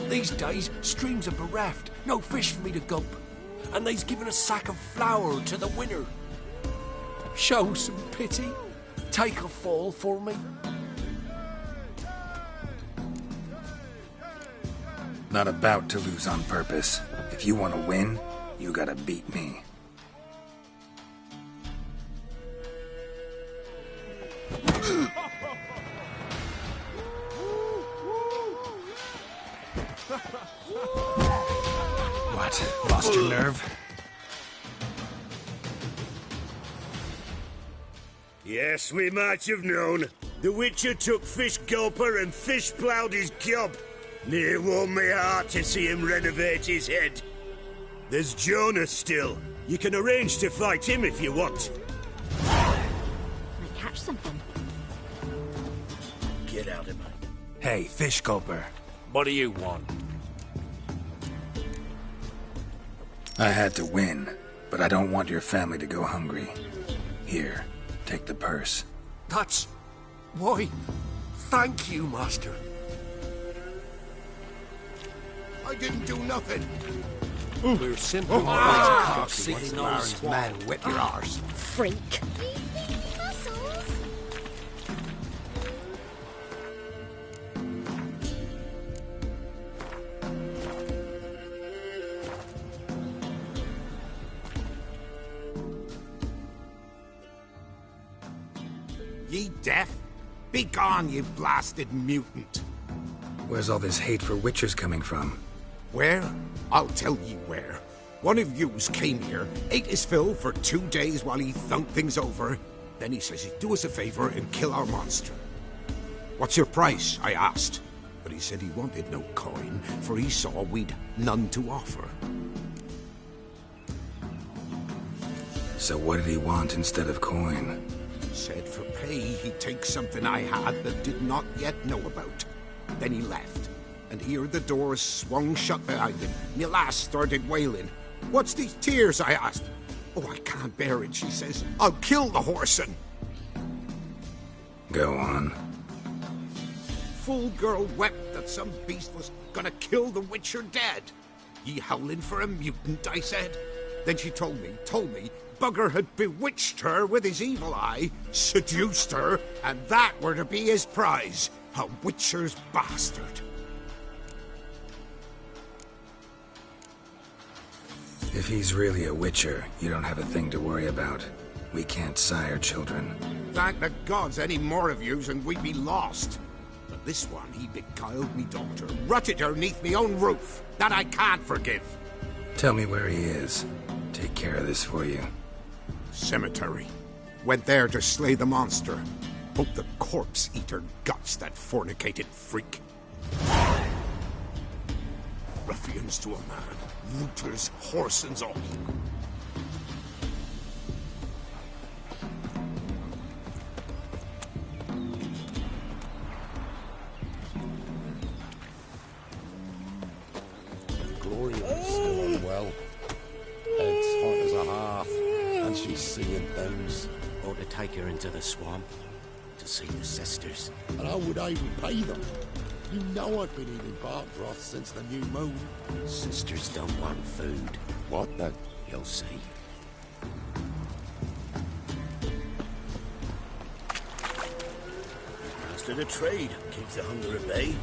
These days, streams are bereft. No fish for me to gulp. And they's given a sack of flour to the winner. Show some pity. Take a fall for me. Not about to lose on purpose. If you want to win, you gotta beat me. What? Lost your nerve? Yes, we might have known. The Witcher took Fish Gulper and fish ploughed his gob. Near warmed me heart to see him renovate his head. There's Jonah still. You can arrange to fight him if you want. Might catch something. Get out of my... Hey, Fish Gulper. What do you want? I had to win, but I don't want your family to go hungry. Here, take the purse. That's... Why, thank you, Master. I didn't do nothing. We're simply Sitting on his man, whip your arse. Freak. Ye deaf? Be gone, you blasted mutant. Where's all this hate for Witchers coming from? Where? I'll tell you where. One of yous came here, ate his fill for 2 days while he thunked things over. Then he says he'd do us a favor and kill our monster. What's your price? I asked. But he said he wanted no coin, for he saw we'd none to offer. So what did he want instead of coin? Said for pay he'd take something I had that did not yet know about. Then he left, and here the doors swung shut behind him. My lass started wailing. What's these tears? I asked. Oh, I can't bear it, she says. I'll kill the whoreson. Go on. Full girl wept that some beast was gonna kill the Witcher dead. Ye howling for a mutant, I said. Then she told me, Bugger had bewitched her with his evil eye, seduced her, and that were to be his prize. A Witcher's bastard. If he's really a Witcher, you don't have a thing to worry about. We can't sire children. Thank the gods any more of yous and we'd be lost. But this one, he beguiled me daughter, rutted her neath me own roof. That I can't forgive. Tell me where he is. Take care of this for you. Cemetery. Went there to slay the monster. Hope the corpse eat her guts, that fornicated freak. Ruffians to a man. Looters, whoresons all. Gloria is still unwell. Head's hot as a half, and she's seeing things. Ought to take her into the swamp to see the sisters. And how would I repay them? You know I've been eating bark broth since the new moon. Sisters don't want food. What then? You'll see. Master the trade keeps the hunger at bay.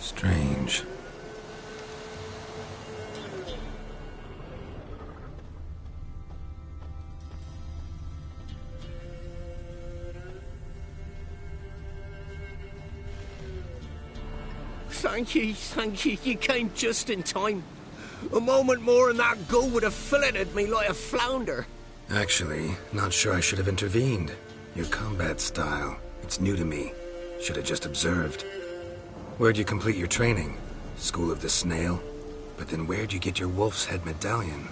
Strange. Thank you, you came just in time. A moment more and that gull would have filleted me like a flounder. Actually, not sure I should have intervened. Your combat style, it's new to me. Should have just observed. Where'd you complete your training? School of the Snail? But then where'd you get your wolf's head medallion?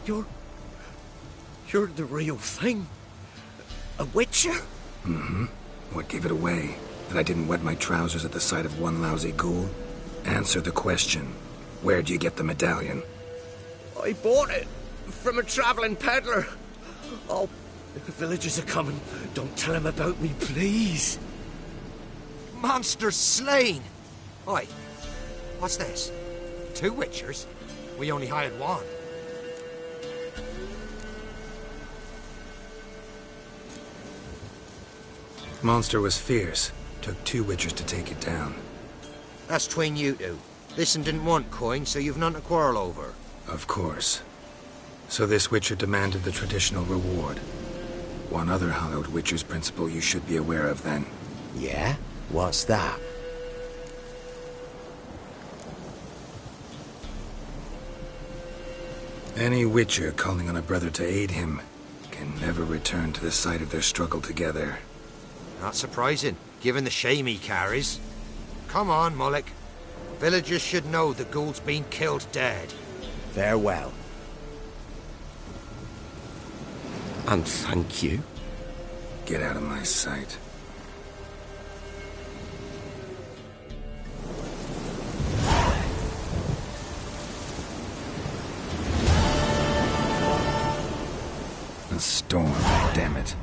You're the real thing? A witcher? Mm-hmm. What gave it away? That I didn't wet my trousers at the sight of one lousy ghoul? Answer the question. Where'd you get the medallion? I bought it from a traveling peddler. Oh, the villagers are coming. Don't tell them about me, please. Monster slain! Oi, what's this? 2 witchers? We only hired one. Monster was fierce. Took 2 witchers to take it down. That's between you two. This'n didn't want coin, so you've none to quarrel over. Of course. So this witcher demanded the traditional reward. One other hallowed witcher's principle you should be aware of then. Yeah? What's that? Any witcher calling on a brother to aid him can never return to the site of their struggle together. Not surprising, given the shame he carries. Come on, Mullock. Villagers should know the ghoul's been killed dead. Farewell. And thank you. Get out of my sight. A storm, damn it.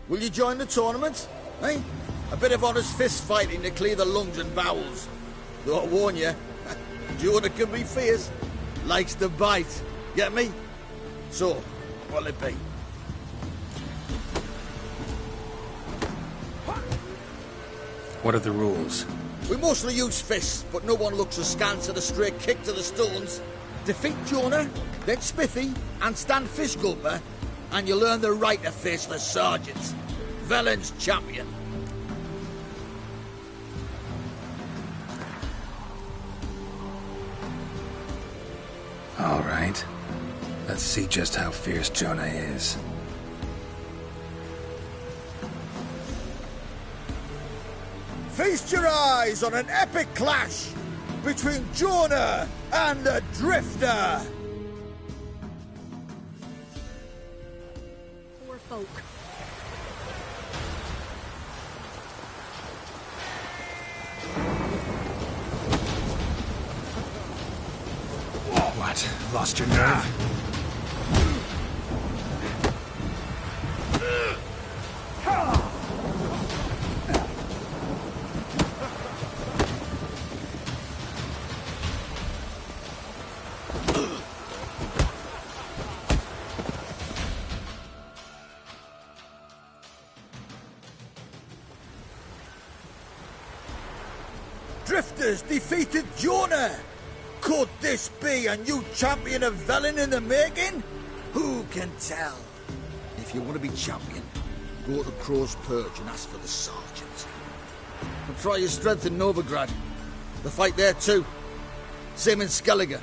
Will you join the tournament? Eh? A bit of honest fist fighting to clear the lungs and bowels. Though I warn you, Jonah can be fierce. Likes to bite. Get me? So, what'll it be? What are the rules? We mostly use fists, but no one looks askance at a straight kick to the stones. Defeat Jonah, then Smithy, and stand Fish Gulper, and you'll earn the right to face the sergeants. Velen's champion. All right. Let's see just how fierce Jonah is. Feast your eyes on an epic clash between Jonah and the Drifter. Poor folk. What? Lost your nerve? drifters defeated Jonah! Could this be a new champion of Velen in the making? Who can tell? If you want to be champion, go to Crow's Perch and ask for the sergeant. And try your strength in Novigrad. The fight there too. Same in Skellige.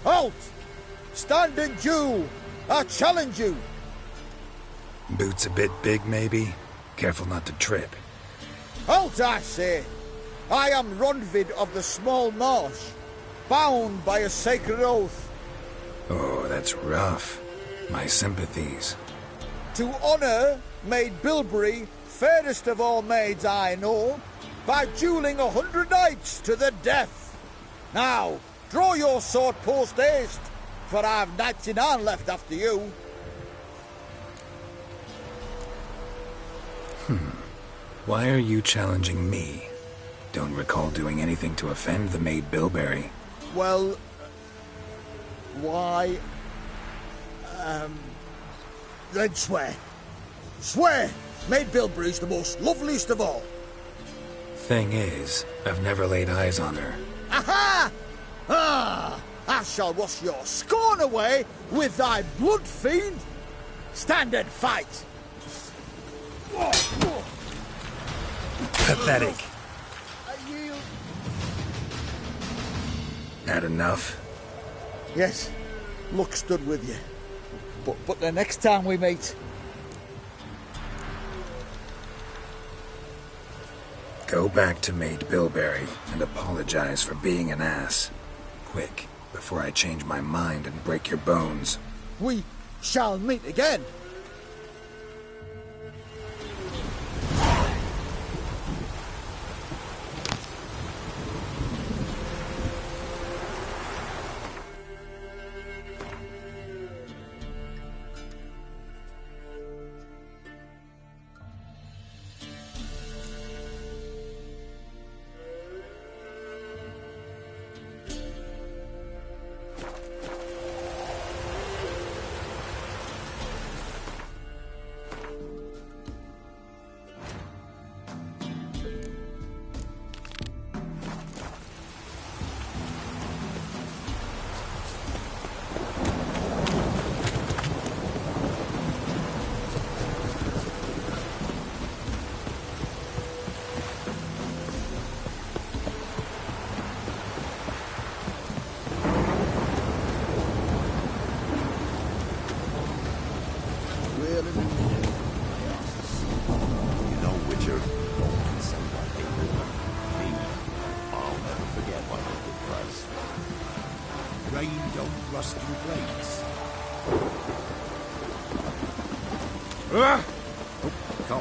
Halt! Stand and do! I challenge you! Boots a bit big, maybe? Careful not to trip. Halt, I say! I am Ronvid of the Small Marsh, bound by a sacred oath. Oh, that's rough. My sympathies. To honour Maid Bilberry, fairest of all maids I know, by duelling 100 knights to the death. Now, draw your sword post haste, for I've 99 left after you. Why are you challenging me? Don't recall doing anything to offend the Maid Bilberry. Well, why... then swear. Swear! Maid Bilberry's the most loveliest of all. Thing is, I've never laid eyes on her. Aha! Ah! I shall wash your scorn away with thy blood, fiend! Stand and fight! Pathetic. I yield. Had enough? Yes, luck stood with you. But the next time we meet... Go back to Maid Bilberry and apologize for being an ass. Quick, before I change my mind and break your bones. We shall meet again.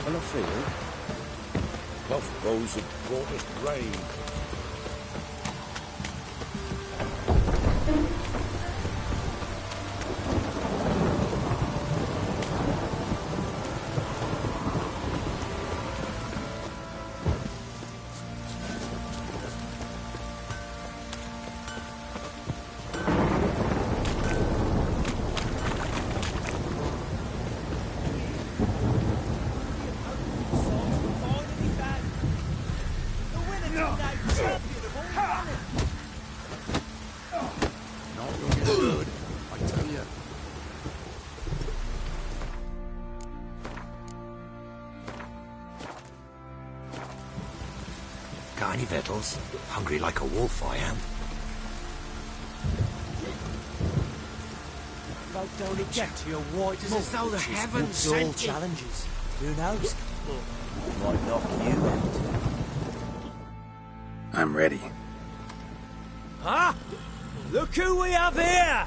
on a field. Puff goes and brought us rain. Got any victuals? Hungry like a wolf, I am. Folk don't eject your white It's as though the heavens all sent it. challenges. Who knows? Might knock you out. I'm ready. Huh? Look who we have here!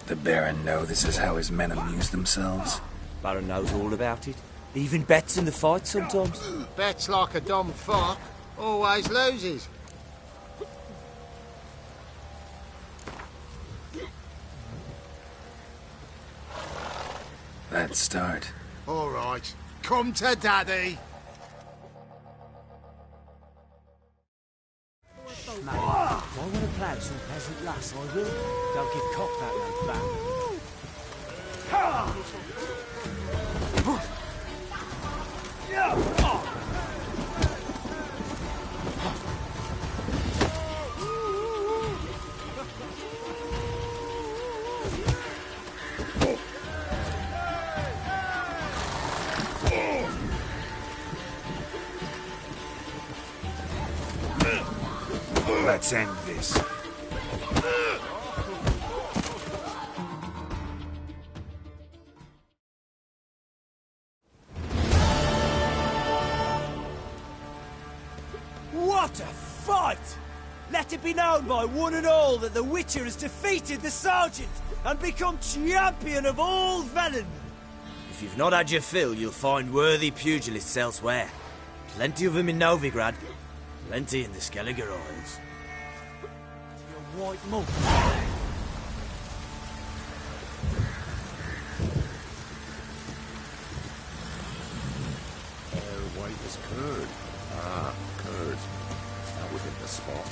The Baron know this is how his men amuse themselves. Baron knows all about it. Even bets in the fight sometimes. Bets like a dumb fuck. Always loses. Let's start. All right. Come to daddy. Mate, if I want to play some peasant lass, I will. Don't give cock that no back. Let's end this. What a fight! Let it be known by one and all that the Witcher has defeated the Sergeant and become champion of all Velen. If you've not had your fill, you'll find worthy pugilists elsewhere. Plenty of them in Novigrad. Plenty in the Skellige Isles. Your white monk. White as curd. Ah, curd. That would hit the spot.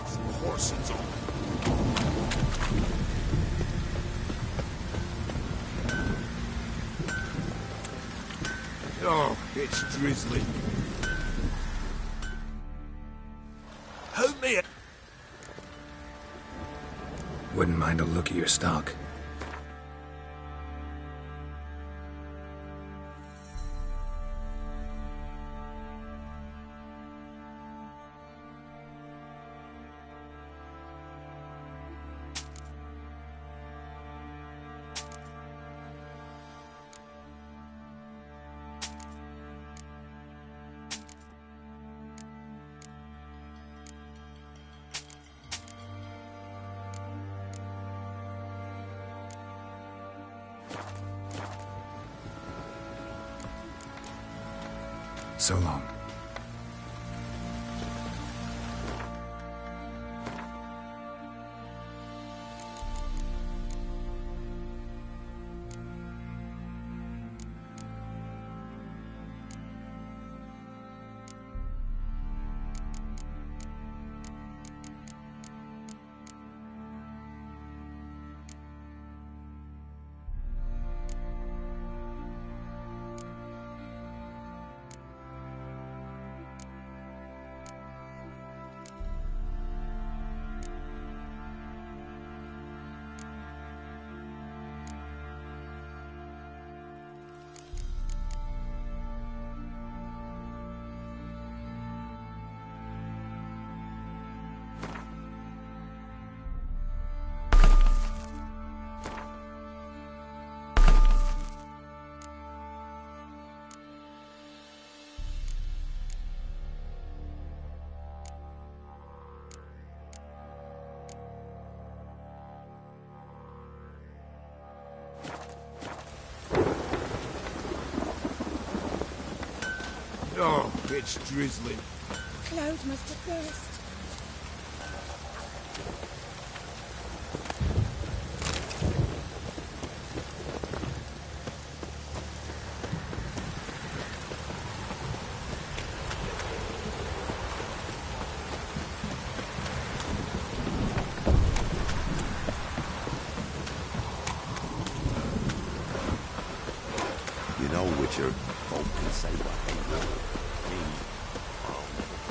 Some horses on. Oh, it's drizzling. Help me! Wouldn't mind a look at your stock. So long. Oh, it's drizzling. Cloud must have burst. You know, Witcher, folk can say what they will. Me, I'll never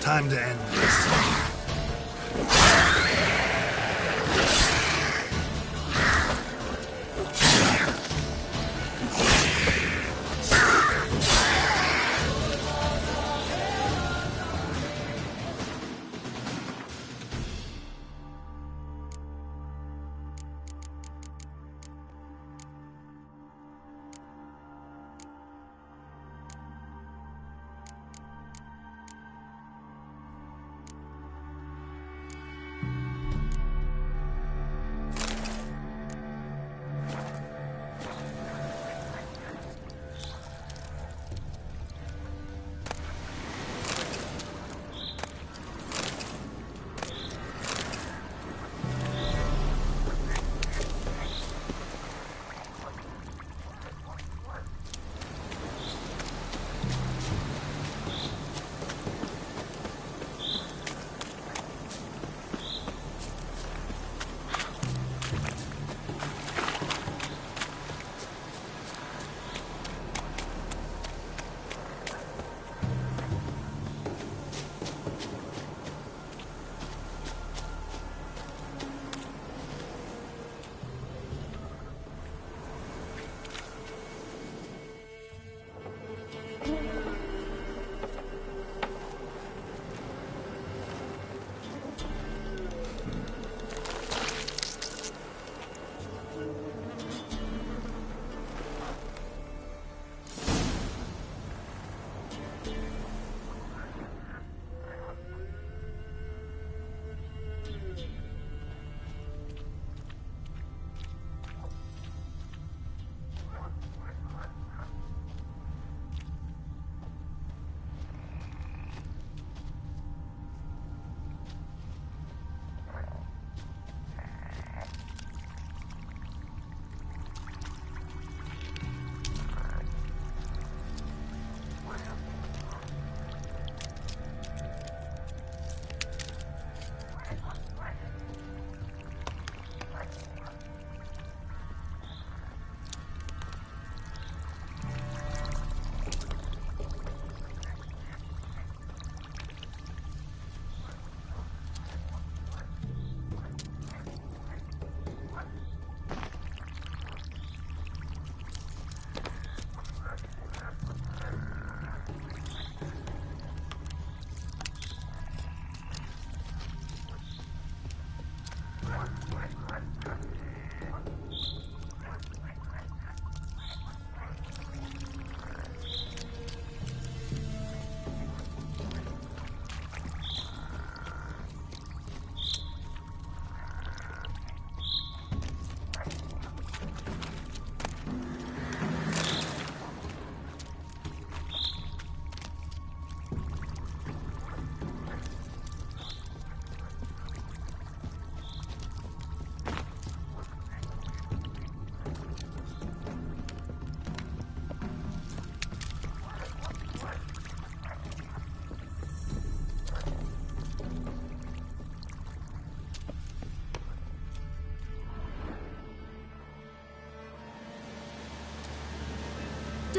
Time to end this.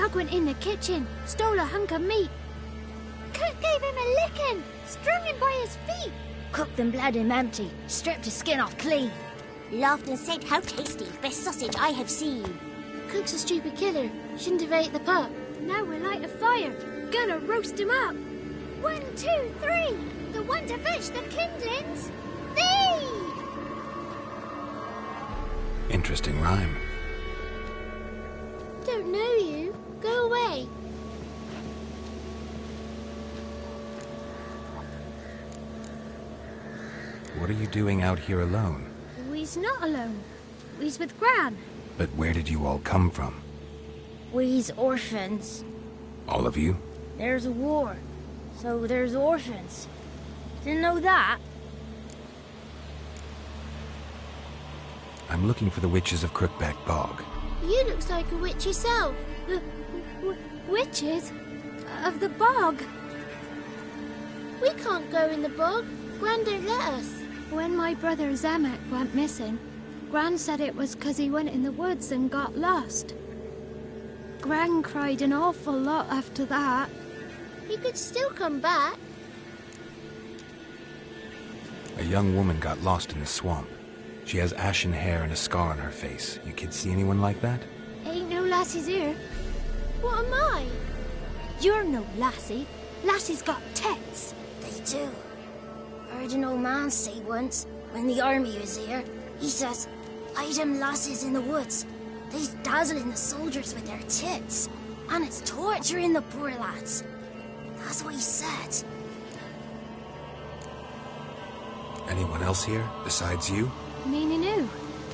Doug went in the kitchen, stole a hunk of meat. Cook gave him a licking, strung him by his feet. Cooked and bled him empty, stripped his skin off clean. Laughed and said, "How tasty, best sausage I have seen." Cook's a stupid killer, shouldn't have ate the pup. Now we'll light a fire, gonna roast him up. 1, 2, 3, the one to fetch the kindlings. Thee! Interesting rhyme. Don't know you. Go away. What are you doing out here alone? We's not alone. We's with Gran. But where did you all come from? We's orphans. All of you? There's a war, so there's orphans. Didn't know that? I'm looking for the witches of Crookback Bog. You looks like a witch yourself. Witches? Of the bog? We can't go in the bog. Gran don't let us. When my brother Zamek went missing, Gran said it was 'cause he went in the woods and got lost. Gran cried an awful lot after that. He could still come back. A young woman got lost in the swamp. She has ashen hair and a scar on her face. You kids see anyone like that? Ain't no lassies here. What am I? You're no lassie. Lassies got tits. They do. Heard an old man say once, when the army was here, he says, "Hide them lasses in the woods. They's dazzling the soldiers with their tits, and it's torturing the poor lads." That's what he said. Anyone else here, besides you? Meaning who?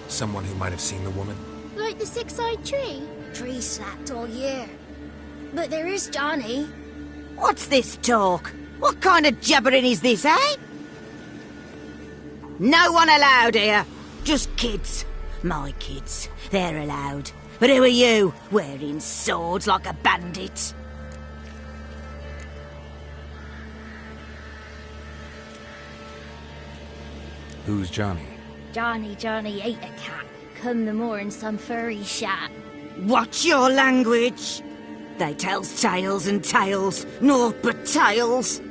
Someone who might have seen the woman? Like the six-eyed tree? Tree slapped all year. But there is Johnny. What's this talk? What kind of jabbering is this, eh? No one allowed here. Just kids. My kids. They're allowed. But who are you, wearing swords like a bandit? Who's Johnny? Johnny ate a cat. Come the more in some furry shat. Watch your language. They tells tales and tales, naught but tales.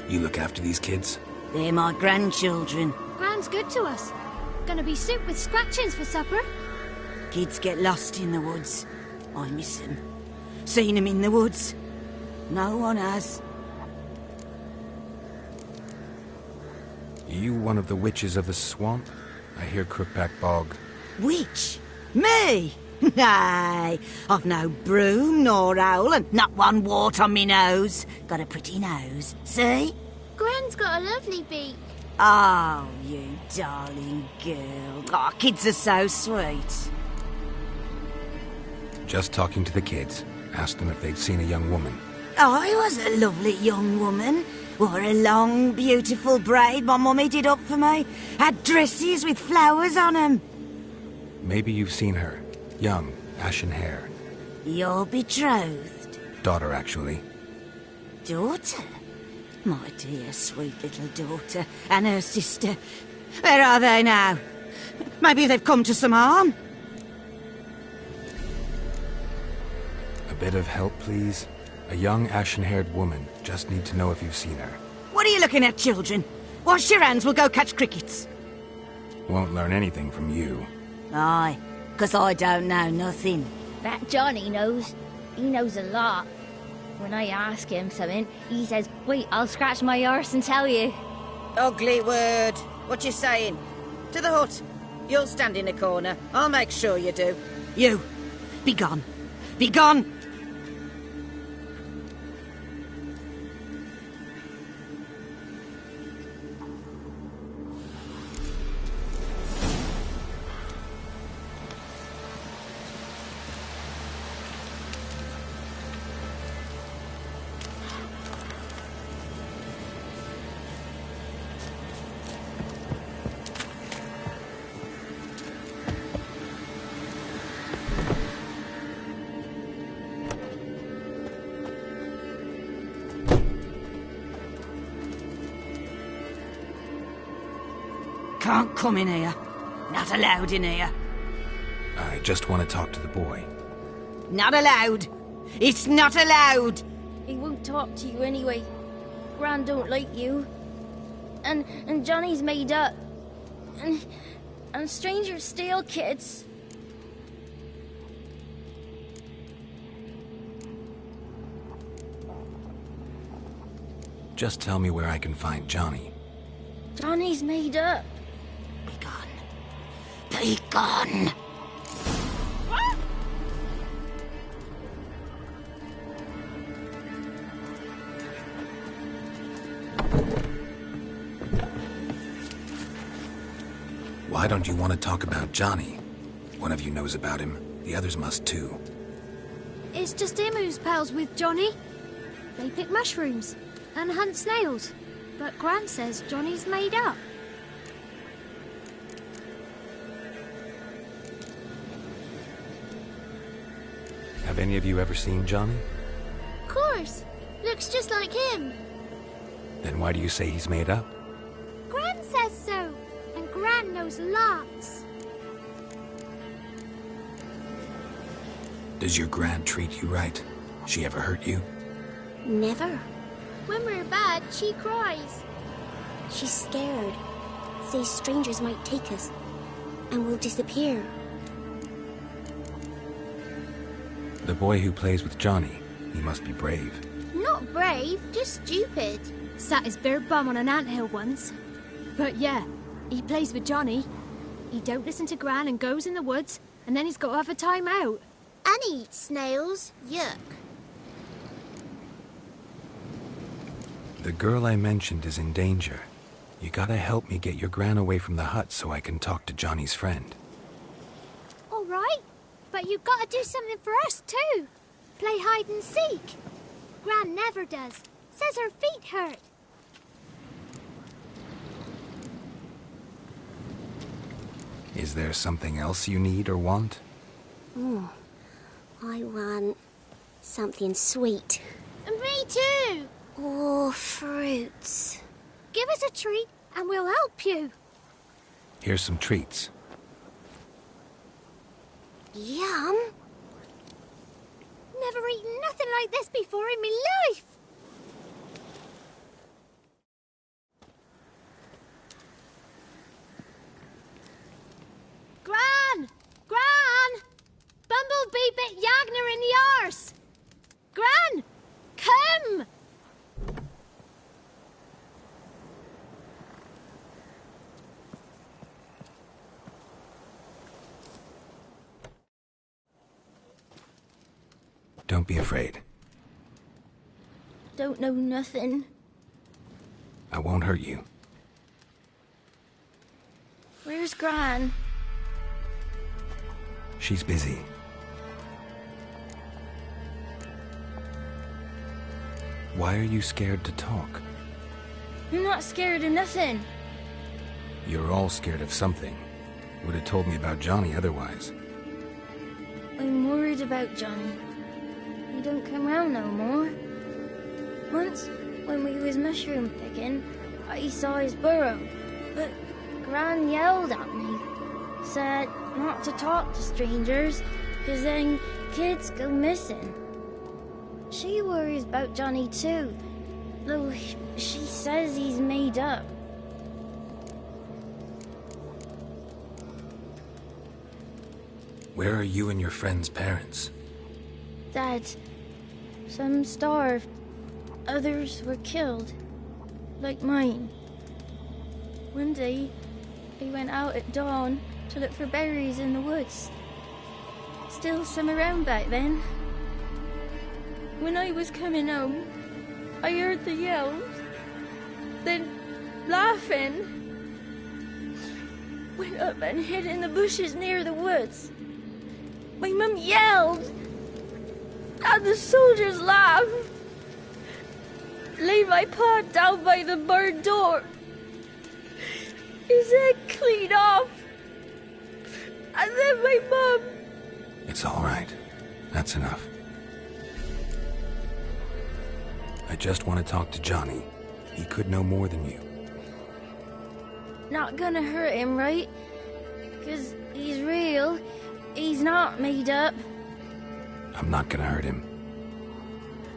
You look after these kids? They're my grandchildren. Gran's good to us. Gonna be soup with scratchings for supper. Kids get lost in the woods. I miss them. Seen them in the woods. No one has. You one of the witches of the swamp? I hear Crookback Bog. Witch? Me? Nay, I've no broom nor owl and not one wart on me nose. Got a pretty nose, see? Gran's got a lovely beak. Oh, you darling girl. Oh, kids are so sweet. Just talking to the kids. Asked them if they'd seen a young woman. I was a lovely young woman. Wore a long, beautiful braid my mummy did up for me. Had dresses with flowers on them. Maybe you've seen her. Young, ashen hair. You're betrothed? Daughter, actually. Daughter? My dear, sweet little daughter. And her sister. Where are they now? Maybe they've come to some harm? A bit of help, please? A young, ashen-haired woman. Just need to know if you've seen her. What are you looking at, children? Wash your hands, we'll go catch crickets. Won't learn anything from you. Aye, 'cause I don't know nothing. That Johnny knows. He knows a lot. When I ask him something, he says, "Wait, I'll scratch my arse and tell you." Ugly word. What you saying? To the hut. You'll stand in a corner. I'll make sure you do. You, be gone. Be gone! Can't come in here. Not allowed in here. I just want to talk to the boy. Not allowed. It's not allowed. He won't talk to you anyway. Gran don't like you. And Johnny's made up. And strangers steal kids. Just tell me where I can find Johnny. Johnny's made up. Be gone. Why don't you want to talk about Johnny? One of you knows about him. The others must too. It's just him who's pals with Johnny. They pick mushrooms and hunt snails. But Gran says Johnny's made up. Have any of you ever seen Johnny? Of course. Looks just like him. Then why do you say he's made up? Gran says so. And Gran knows lots. Does your Gran treat you right? She ever hurt you? Never. When we're bad, she cries. She's scared. Says strangers might take us. And we'll disappear. The boy who plays with Johnny, he must be brave. Not brave, just stupid. Sat his bare bum on an anthill once. But yeah, he plays with Johnny. He don't listen to Gran and goes in the woods, and then he's got to have a time out. And he eats snails. Yuck. The girl I mentioned is in danger. You gotta help me get your Gran away from the hut so I can talk to Johnny's friend. All right, but you've got to do something for us too. Play hide and seek. Gran never does. Says her feet hurt. Is there something else you need or want? I want something sweet. And me too. Oh, fruits. Give us a treat and we'll help you. Here's some treats. Yum. Never eaten nothing like this before in my life. Gran! Gran! Bumblebee bit Yagner in the arse. Gran! Come! Don't be afraid. Don't know nothing. I won't hurt you. Where's Gran? She's busy. Why are you scared to talk? I'm not scared of nothing. You're all scared of something. Would have told me about Johnny otherwise. I'm worried about Johnny. He don't come round no more. Once, when we was mushroom picking, I saw his burrow, but Gran yelled at me. Said not to talk to strangers, 'cause then kids go missing. She worries about Johnny too, though she says he's made up. Where are you and your friend's parents? Dad, some starved, others were killed, like mine. One day, I went out at dawn to look for berries in the woods. Still some around back then. When I was coming home, I heard the yells, then laughing. Went up and hid in the bushes near the woods. My mum yelled, and the soldiers laughed. Laid my pa down by the barn door. His head clean off. And then my mum... It's all right. That's enough. I just want to talk to Johnny. He could know more than you. Not gonna hurt him, right? 'Cause he's real, He's not made up. I'm not gonna hurt him.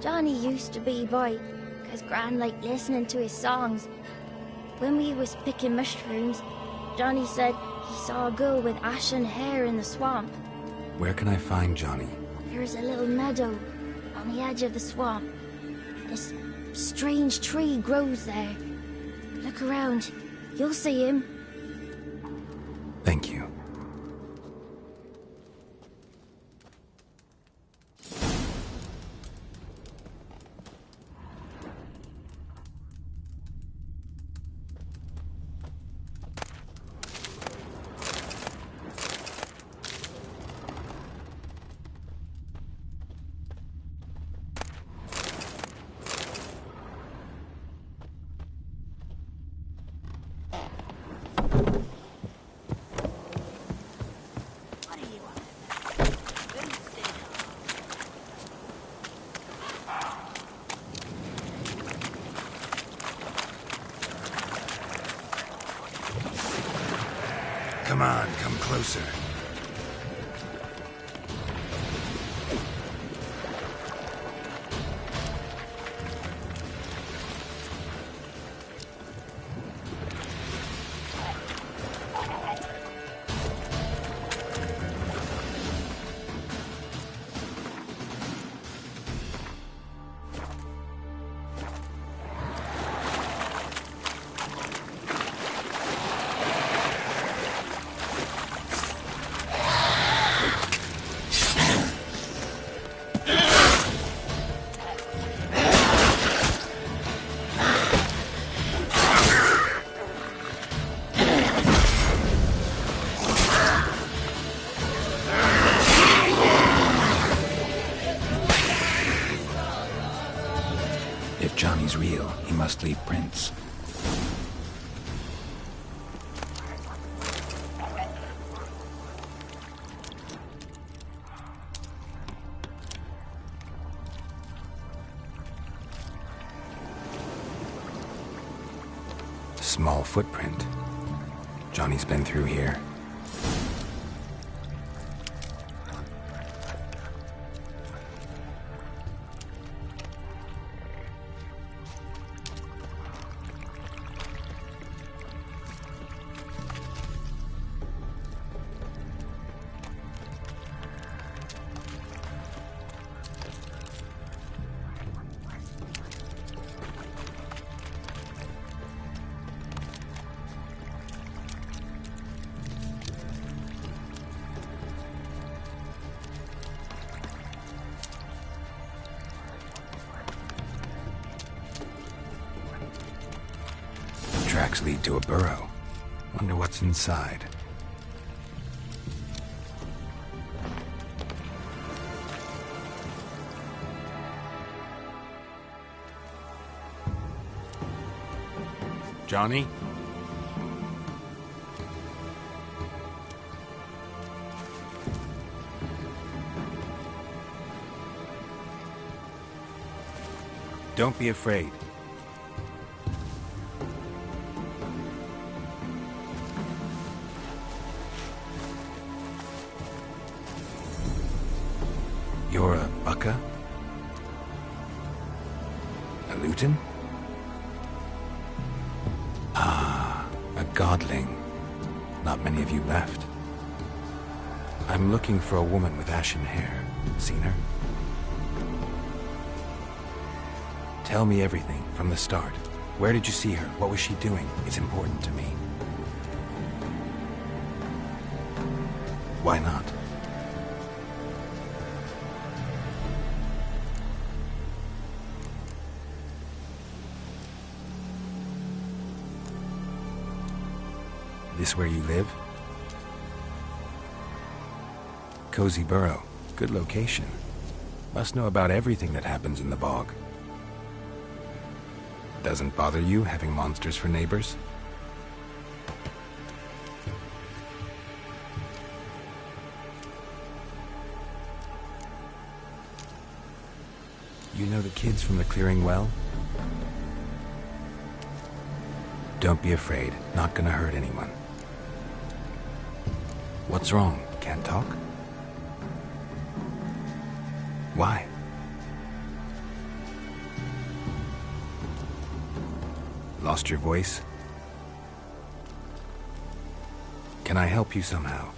Johnny used to be boy, 'cause Gran liked listening to his songs. When we was picking mushrooms, Johnny said he saw a girl with ashen hair in the swamp. Where can I find Johnny? There's a little meadow on the edge of the swamp. This strange tree grows there. Look around. You'll see him. Thank you. Come on, come closer. If Johnny's real, he must leave prints. Small footprint. Johnny's been through here. Tracks lead to a burrow. Wonder what's inside. Johnny? Don't be afraid. You're a Bucka? A Luton? Ah, a godling. Not many of you left. I'm looking for a woman with ashen hair. Seen her? Tell me everything from the start. Where did you see her? What was she doing? It's important to me. Why not? This where you live? Cozy Burrow. Good location. Must know about everything that happens in the bog. Doesn't bother you having monsters for neighbors? You know the kids from the clearing well? Don't be afraid. Not gonna hurt anyone. What's wrong? Can't talk? Why? Lost your voice? Can I help you somehow?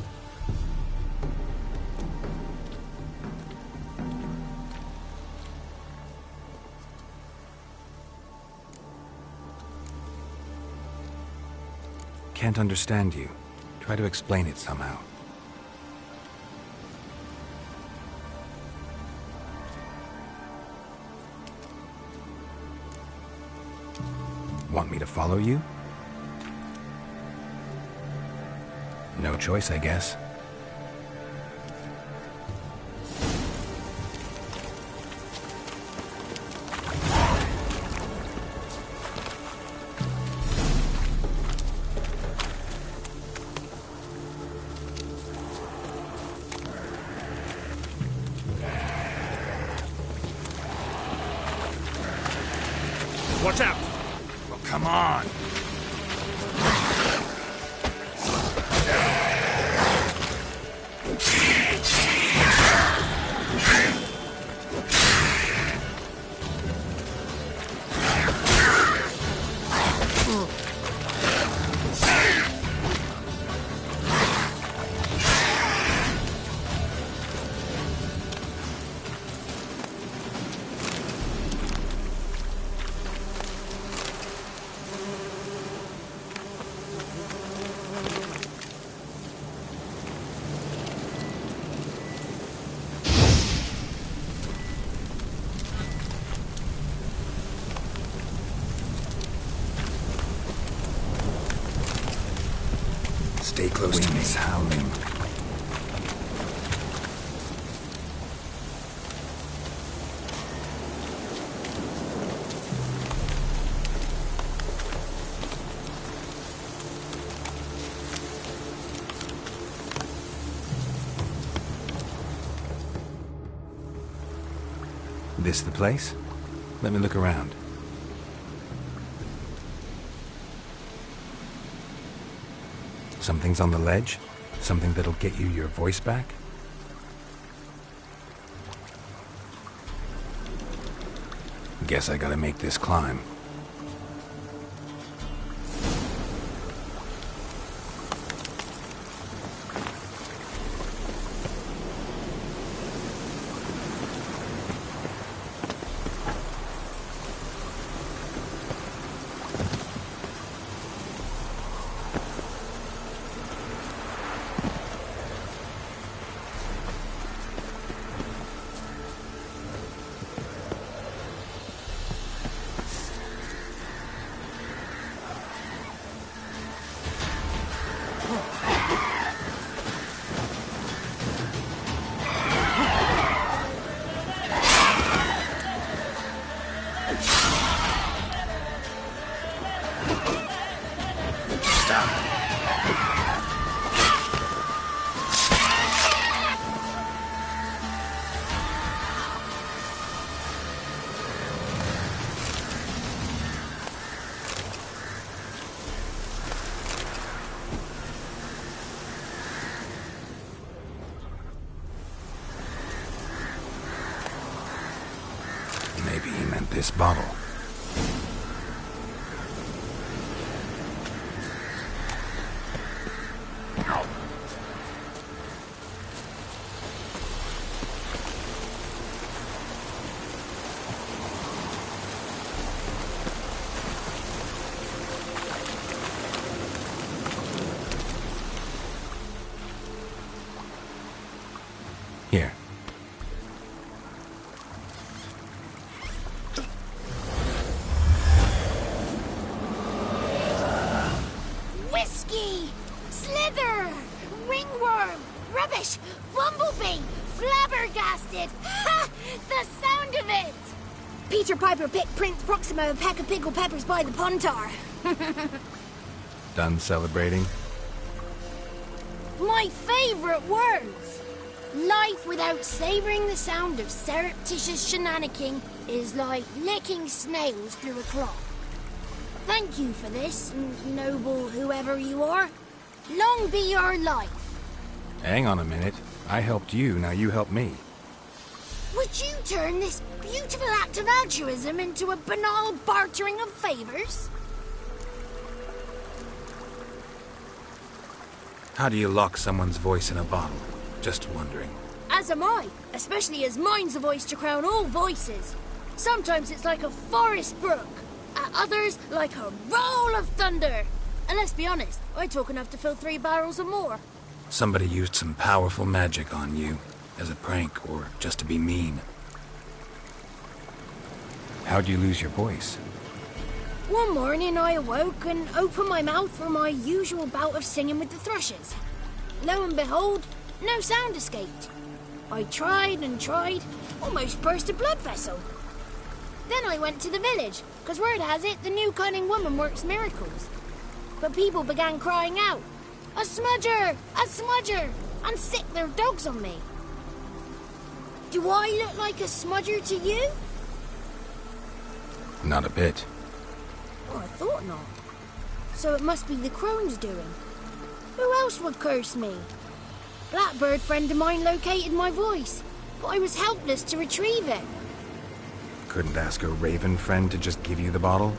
Can't understand you. Try to explain it somehow. Want me to follow you? No choice, I guess. Watch out! Well, come on. Stay close to me. Howling. This the place? Let me look around. Something's on the ledge? Something that'll get you your voice back? Guess I gotta make this climb. Maybe he meant this bottle. Here. Whiskey! Slither! Ringworm! Rubbish! Bumblebee! Flabbergasted! Ha! The sound of it! Peter Piper picked Prince Proxima a pack of pickled peppers by the Pontar. Done celebrating? My favourite words! Life without savouring the sound of surreptitious shenanigans is like licking snails through a cloth. Thank you for this, noble whoever you are. Long be your life. Hang on a minute. I helped you, now you help me. Would you turn this beautiful act of altruism into a banal bartering of favors? How do you lock someone's voice in a bottle? Just wondering. As am I, especially as mine's the voice to crown all voices. Sometimes it's like a forest brook, at others like a roll of thunder. And let's be honest, I talk enough to fill 3 barrels or more. Somebody used some powerful magic on you, as a prank or just to be mean. How'd you lose your voice? One morning I awoke and opened my mouth for my usual bout of singing with the thrushes. Lo and behold, no sound escaped. I tried and tried, almost burst a blood vessel. Then I went to the village, because word has it the new cunning woman works miracles. But people began crying out, "A smudger! A smudger!" and sick their dogs on me. Do I look like a smudger to you? Not a bit. Oh, I thought not. So it must be the crone's doing. Who else would curse me? Blackbird friend of mine located my voice, but I was helpless to retrieve it. Couldn't ask a raven friend to just give you the bottle?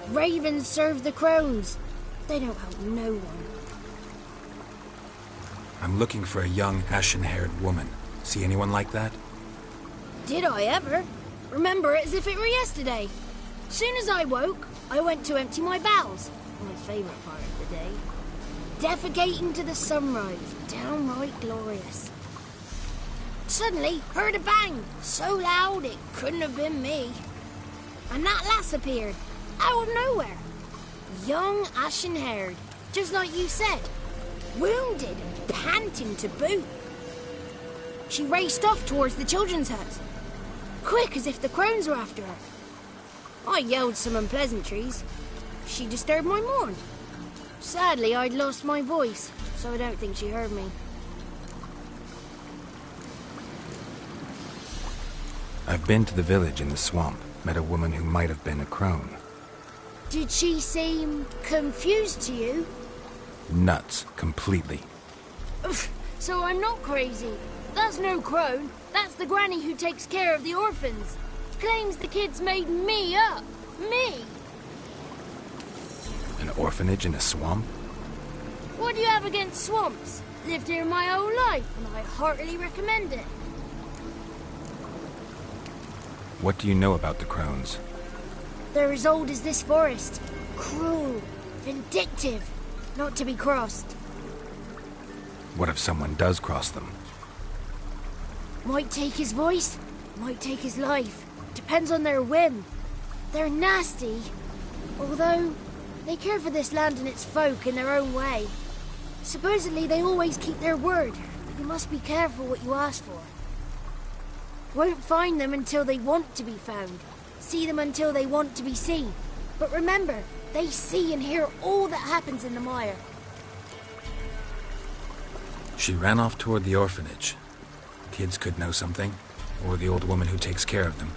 Ravens serve the crones. They don't help no one. I'm looking for a young, ashen-haired woman. See anyone like that? Did I ever? Remember it as if it were yesterday. Soon as I woke, I went to empty my bowels. My favourite part of the day. Defecating to the sunrise. Downright glorious. Suddenly, heard a bang. So loud it couldn't have been me. And that lass appeared. Out of nowhere. Young, ashen-haired. Just like you said. Wounded and panting to boot. She raced off towards the children's hut. Quick as if the crones were after her. I yelled some unpleasantries. She disturbed my morn. Sadly, I'd lost my voice, so I don't think she heard me. I've been to the village in the swamp, met a woman who might have been a crone. Did she seem confused to you? Nuts, completely. So I'm not crazy. That's no crone. That's the granny who takes care of the orphans. Claims the kids made me up. Me! An orphanage in a swamp? What do you have against swamps? Lived here my whole life, and I heartily recommend it. What do you know about the crones? They're as old as this forest. Cruel, vindictive, not to be crossed. What if someone does cross them? Might take his voice, might take his life. Depends on their whim. They're nasty, although they care for this land and its folk in their own way. Supposedly they always keep their word, but you must be careful what you ask for. Won't find them until they want to be found. See them until they want to be seen. But remember, they see and hear all that happens in the mire. She ran off toward the orphanage. Kids could know something, or the old woman who takes care of them.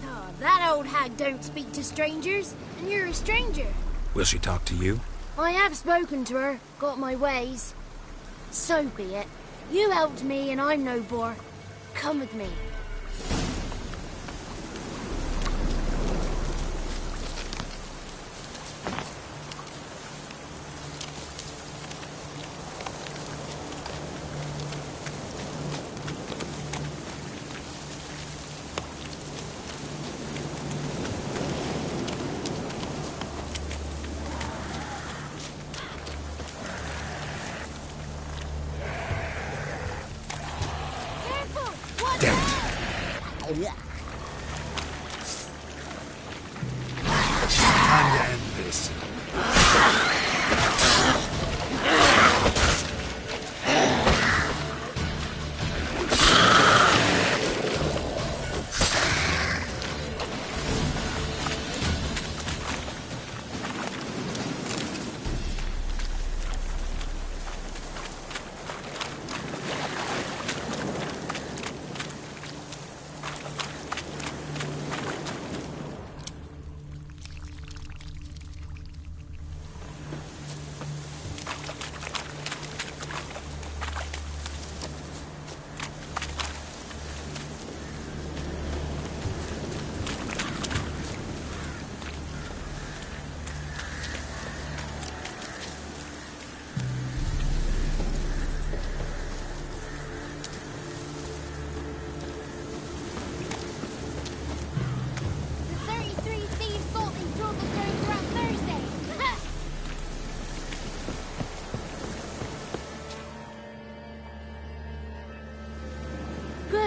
Oh, that old hag don't speak to strangers, and you're a stranger. Will she talk to you? I have spoken to her, got my ways. So be it. You helped me and I'm no bore. Come with me. Time to end this.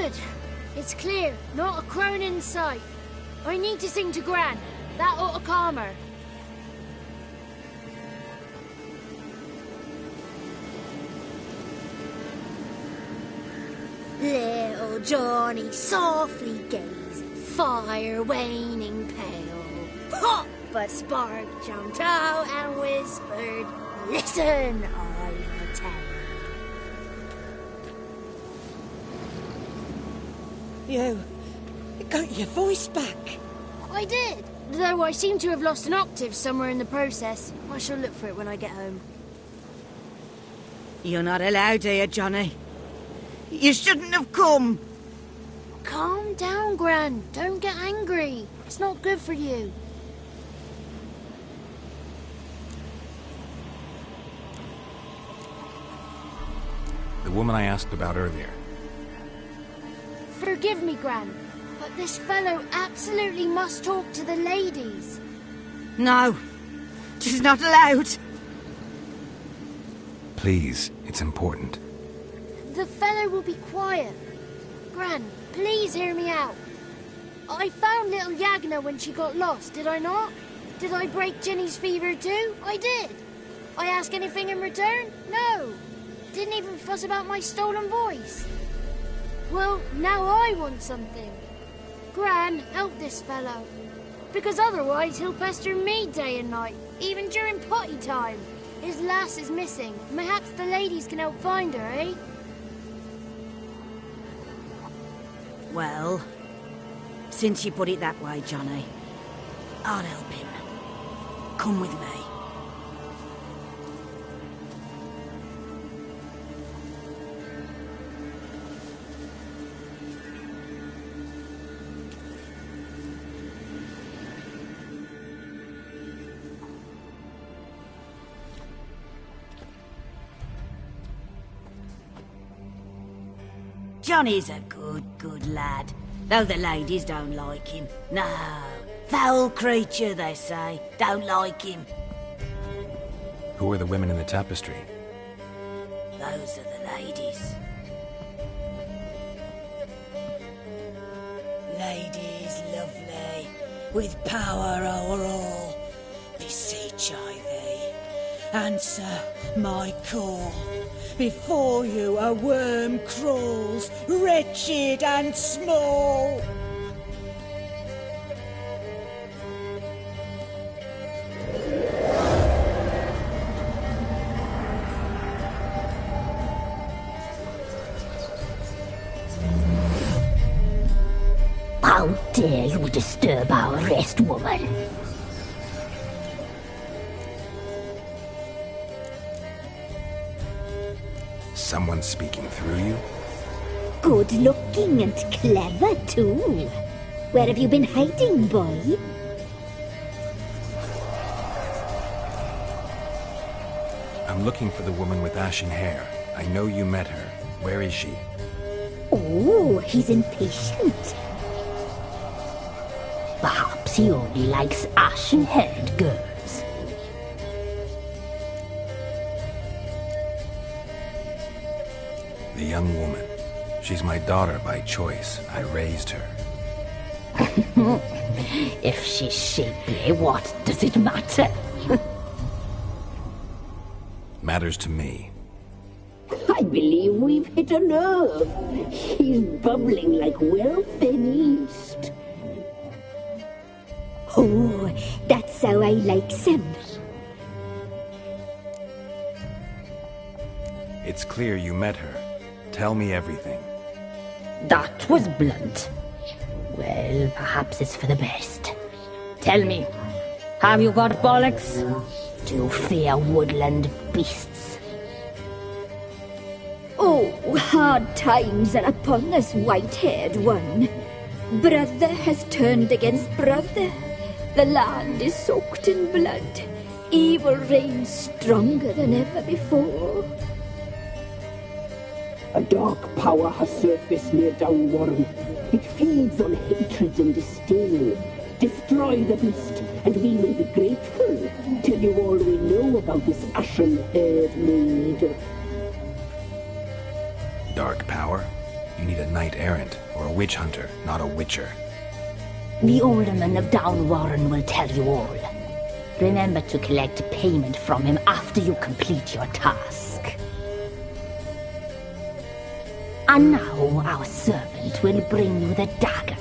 Good. It's clear. Not a crone in sight. I need to sing to Gran. That ought to calm her. Little Johnny softly gazed, fire waning pale. Pop! A spark jumped out and whispered, "Listen, I'll tell." You got your voice back. I did. Though I seem to have lost an octave somewhere in the process. I shall look for it when I get home. You're not allowed here, Johnny. You shouldn't have come. Calm down, Gran. Don't get angry. It's not good for you. The woman I asked about earlier. Forgive me, Gran, but this fellow absolutely must talk to the ladies. No, she's not allowed. Please, it's important. The fellow will be quiet. Gran, please hear me out. I found little Yagna when she got lost, did I not? Did I break Jenny's fever too? I did. I ask anything in return? No. Didn't even fuss about my stolen voice. Well, now I want something. Gran, help this fellow. Because otherwise he'll pester me day and night, even during potty time. His lass is missing. Perhaps the ladies can help find her, eh? Well, since you put it that way, Johnny, I'll help him. Come with me. Johnny's a good lad, though the ladies don't like him. No, foul creature, they say. Don't like him. Who are the women in the tapestry? Those are the ladies. Ladies lovely, with power o'er all, beseech I thee, answer my call. Before you a worm crawls, wretched and small. How dare you disturb our rest, woman? Someone speaking through you? Good looking and clever, too. Where have you been hiding, boy? I'm looking for the woman with ashen hair. I know you met her. Where is she? Oh, he's impatient. Perhaps he only likes ashen-haired girls. The young woman. She's my daughter by choice. I raised her. If she's shapely, what does it matter? Matters to me. I believe we've hit a nerve. He's bubbling like well finished. Oh, that's how I like him. It's clear you met her. Tell me everything. That was blunt. Well, perhaps it's for the best. Tell me, have you got bollocks? Do you fear woodland beasts? Oh, hard times are upon us, white-haired one. Brother has turned against brother. The land is soaked in blood. Evil reigns stronger than ever before. A dark power has surfaced near Downwarren. It feeds on hatred and disdain. Destroy the beast, and we will be grateful. Tell you all we know about this ashen-haired maid. Dark power? You need a knight-errant or a witch hunter, not a witcher. The alderman of Down Warren will tell you all. Remember to collect payment from him after you complete your task. And now our servant will bring you the dagger.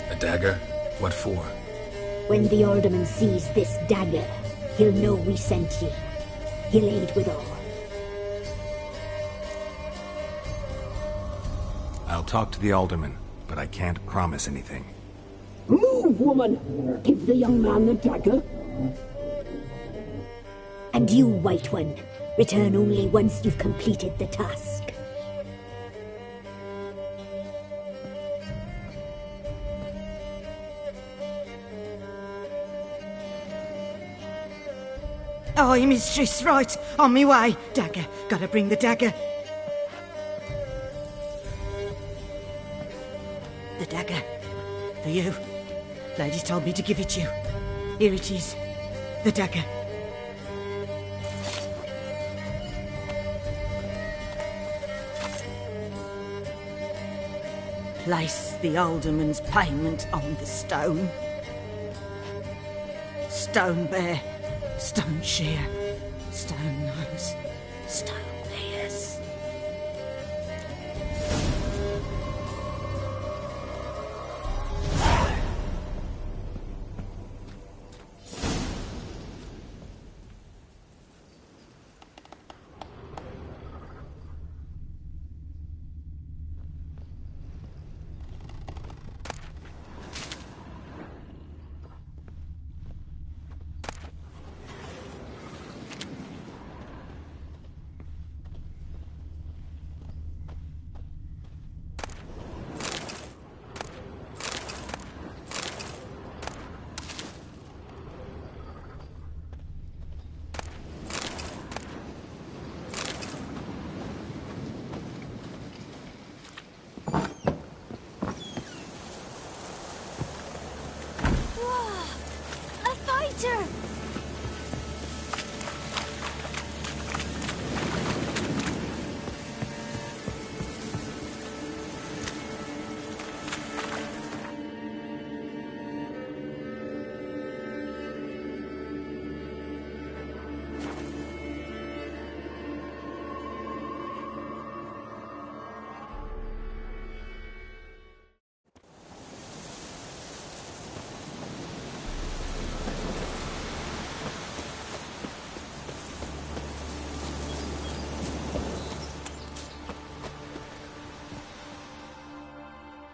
A dagger? What for? When the alderman sees this dagger, he'll know we sent you. He'll aid with all. I'll talk to the alderman, but I can't promise anything. Move, woman! Give the young man the dagger. And you, White One, return only once you've completed the task. Aye, mistress, right. On me way. Dagger. Gotta bring the dagger. The dagger. For you. Ladies told me to give it you. Here it is. The dagger. Place the alderman's payment on the stone. Stone bear. Stone shear, stone nose, stone ears.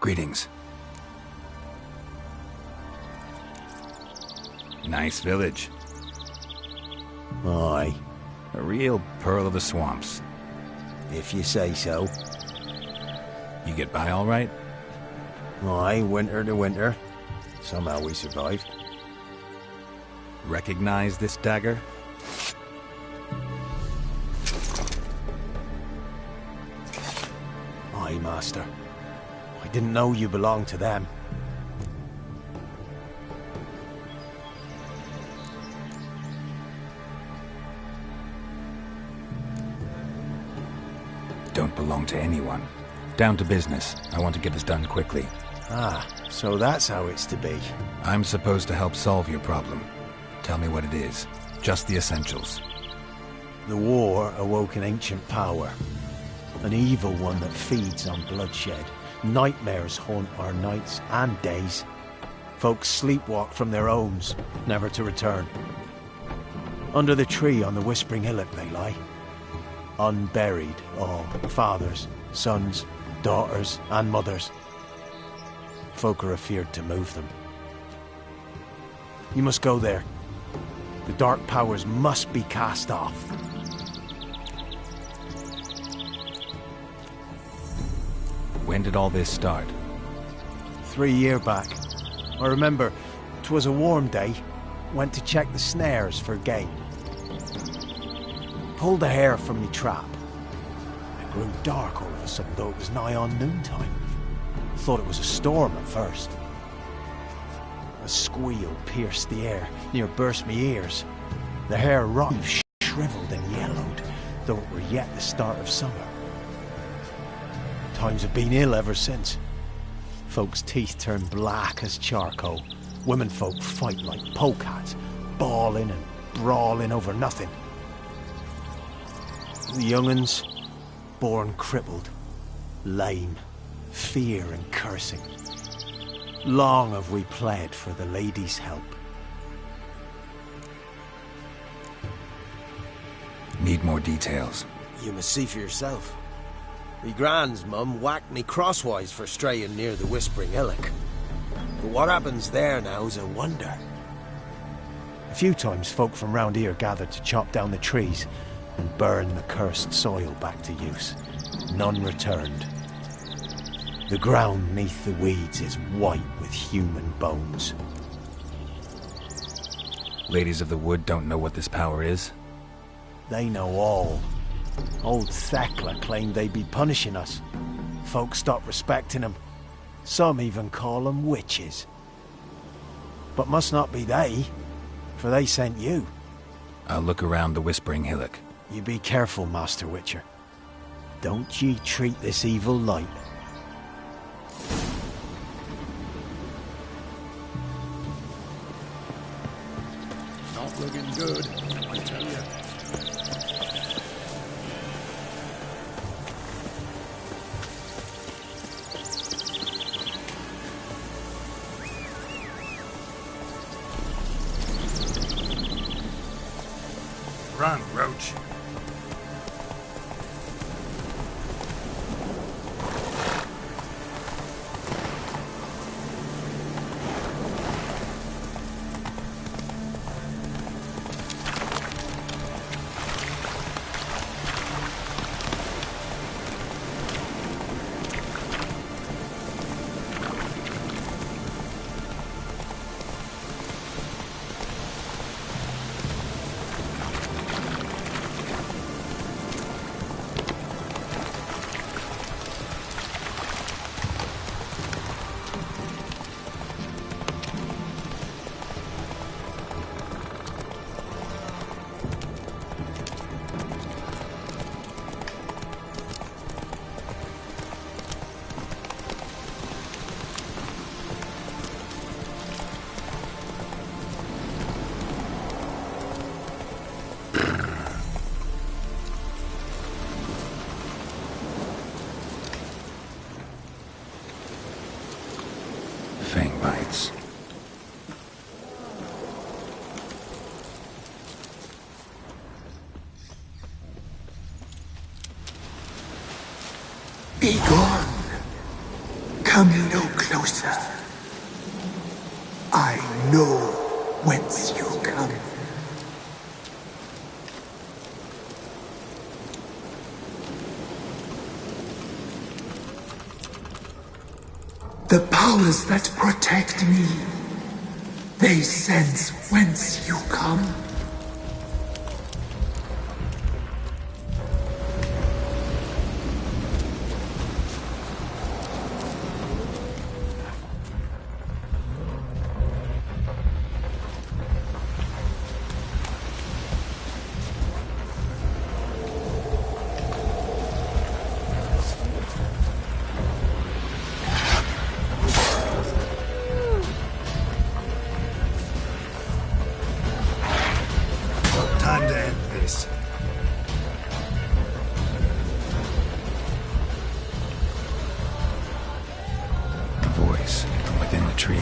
Greetings. Nice village. Aye. A real pearl of the swamps. If you say so. You get by all right? Aye, winter to winter. Somehow we survive. Recognize this dagger? Aye, master. I didn't know you belonged to them. Don't belong to anyone. Down to business. I want to get this done quickly. Ah, so that's how it's to be. I'm supposed to help solve your problem. Tell me what it is. Just the essentials. The war awoke an ancient power. An evil one that feeds on bloodshed. Nightmares haunt our nights and days. Folks sleepwalk from their homes, never to return. Under the tree on the Whispering Hillock they lie. Unburied, all fathers, sons, daughters, and mothers. Folk are afeard to move them. You must go there. The dark powers must be cast off. When did all this start? 3 years back. I remember 'twas a warm day. Went to check the snares for game. Pulled a hare from me trap. It grew dark all of a sudden, though it was nigh on noontime. Thought it was a storm at first. A squeal pierced the air, near burst me ears. The hare rocked, shriveled and yellowed, though it were yet the start of summer. Times have been ill ever since. Folks' teeth turn black as charcoal. Womenfolk fight like polecats, bawling and brawling over nothing. The young'uns, born crippled, lame, fear and cursing. Long have we pled for the lady's help. Need more details. You must see for yourself. Me grand's mum whacked me crosswise for straying near the Whispering Hillock. But what happens there now is a wonder. A few times folk from round here gathered to chop down the trees and burn the cursed soil back to use. None returned. The ground neath the weeds is white with human bones. Ladies of the Wood don't know what this power is? They know all. Old Thekla claimed they'd be punishing us. Folk stopped respecting them. Some even call them witches. But must not be they, for they sent you. I'll look around the Whispering Hillock. You be careful, Master Witcher. Don't ye treat this evil light. Not looking good, I tell you. Run, Roach. Fang bites. Be gone. Come no closer. I know whence you come. The powers that protect me, they sense whence you come. Time to end this. A voice from within the tree.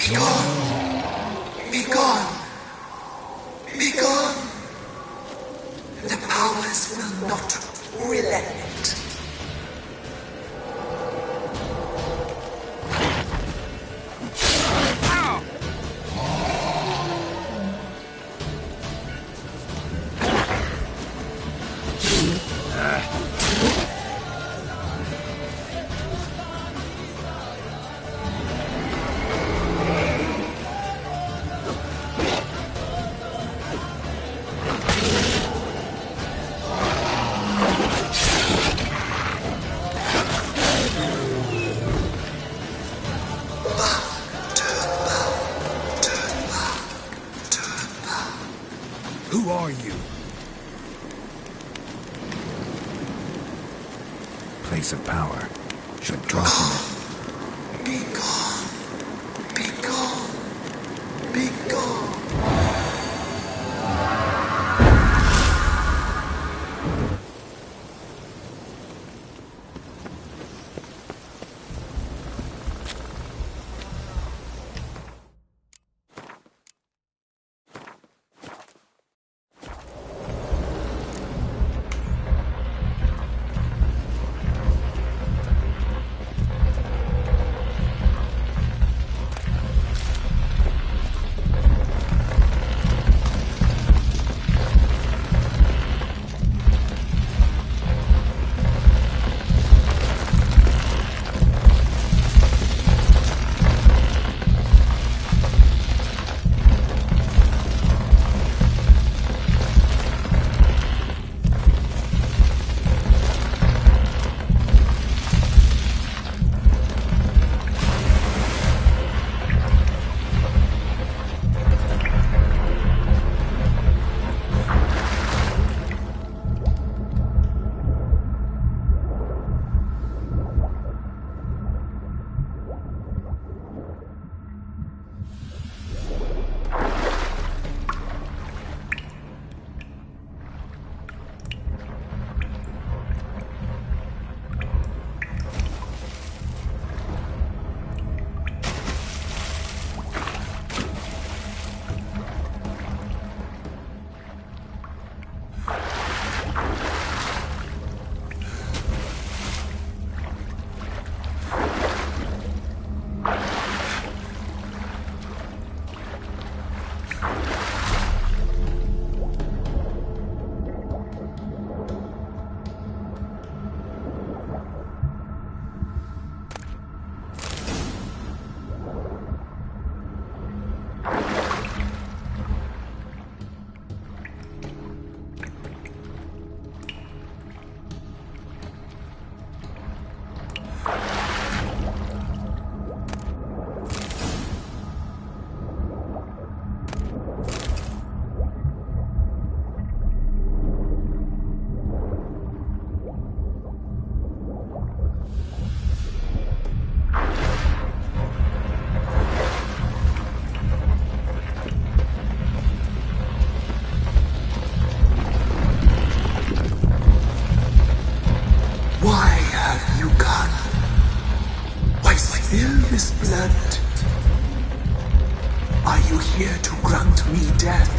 Begone! Begone! Begone! The powers will not relent. Who are you? Place of power. Should draw from it. Begone! Begone! Begone! blood. Are you here to grant me death?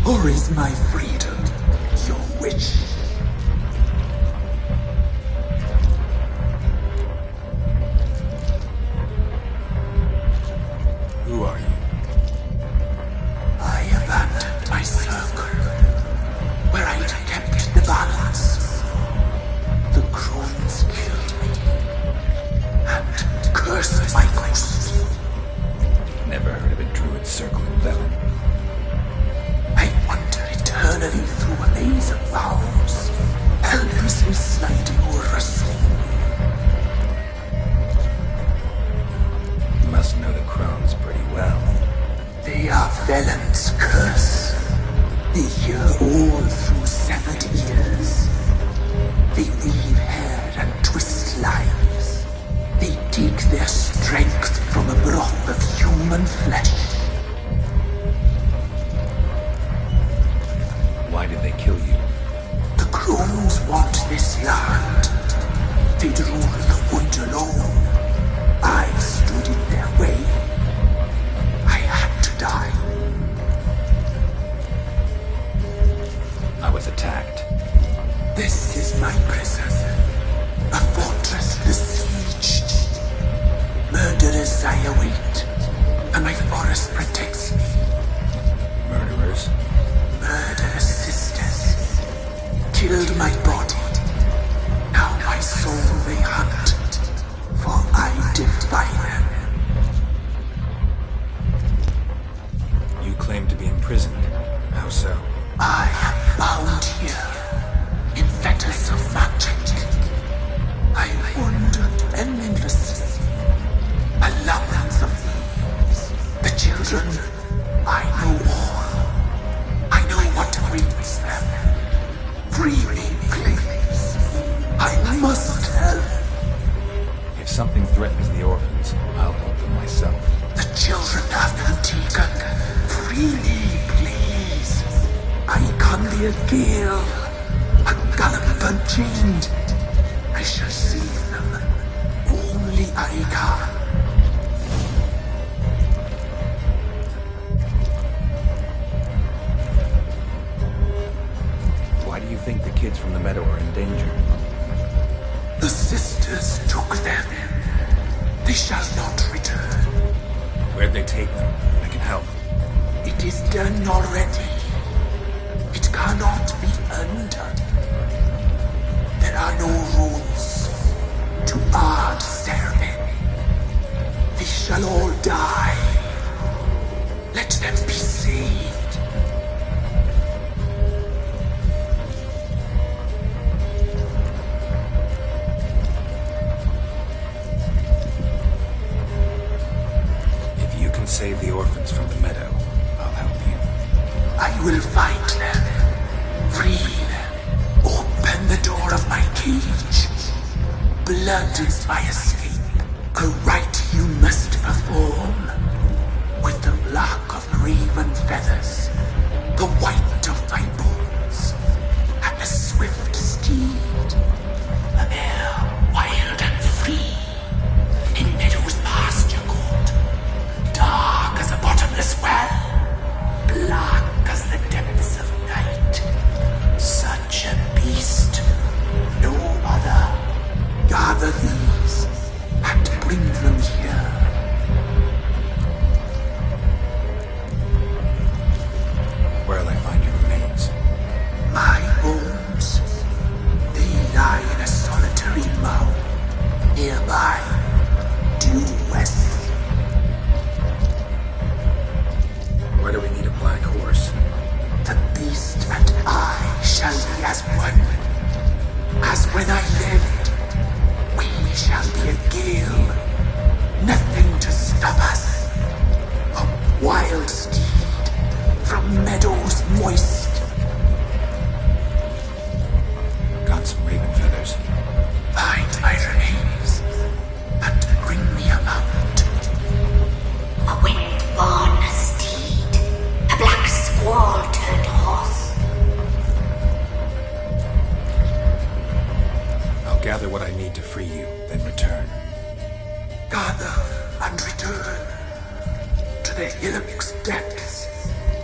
Or is my freedom your wish? Who are you? I abandoned my circle, where I'd kept the balance. The crones killed me, and cursed my ghost. Never heard of a druid circle in Velen. I wander eternally through a maze of vows, helplessly sliding or rustling. You must know the crones pretty well. They are Velen's curse. They hear all through severed ears. They weave hair and twist lives. They take their strength from a broth of human flesh. Why did they kill you? The crones want this land. They'd rule the wood alone. I stood in their way, I await, and my forest protects me. Murderers? Murderous sisters killed my body. Now my soul they hunt, for I defy them. You claim to be imprisoned. How so? I am bound here in fetters of magic. I wandered endlessly, a labyrinth of thieves. The children, I know all. I know what awaits them. Free me, please. I must help. If something threatens the orphans, I'll help them myself. The children have been taken. Freely, please. I can be a gale, a gallop unchained. I shall save them. Only I can. Why do you think the kids from the meadow are in danger? The sisters took them. They shall not return. Where'd they take them? I can help. It is done already. It cannot be undone. There are no rules to our ceremony. They shall all die. Let them be saved. If you can save the orphans from the meadow, I'll help you. I will find them. Free them. Open the door of my cage. Blood is my escape. A rite you must perform. With the black of raven feathers, the white of my bones, and a swift steed. A mare wild and free. In meadows pasture court. Dark as a bottomless well. Black as the depths of night. Such a beast, no other. Gather these and bring them here. Where'll I find your remains? My bones, they lie in a solitary mound nearby, due west. Why do we need a black horse? The beast and I shall be as one. As when I lived, we shall be a gale. Nothing to stop us. A wild steed from meadows moist. Got some raven feathers. Find my remains and bring me a mount. A wind-born steed. A black squall turned horse. I'll gather what I need to free you, then return. Gather and return to the hillock's depths,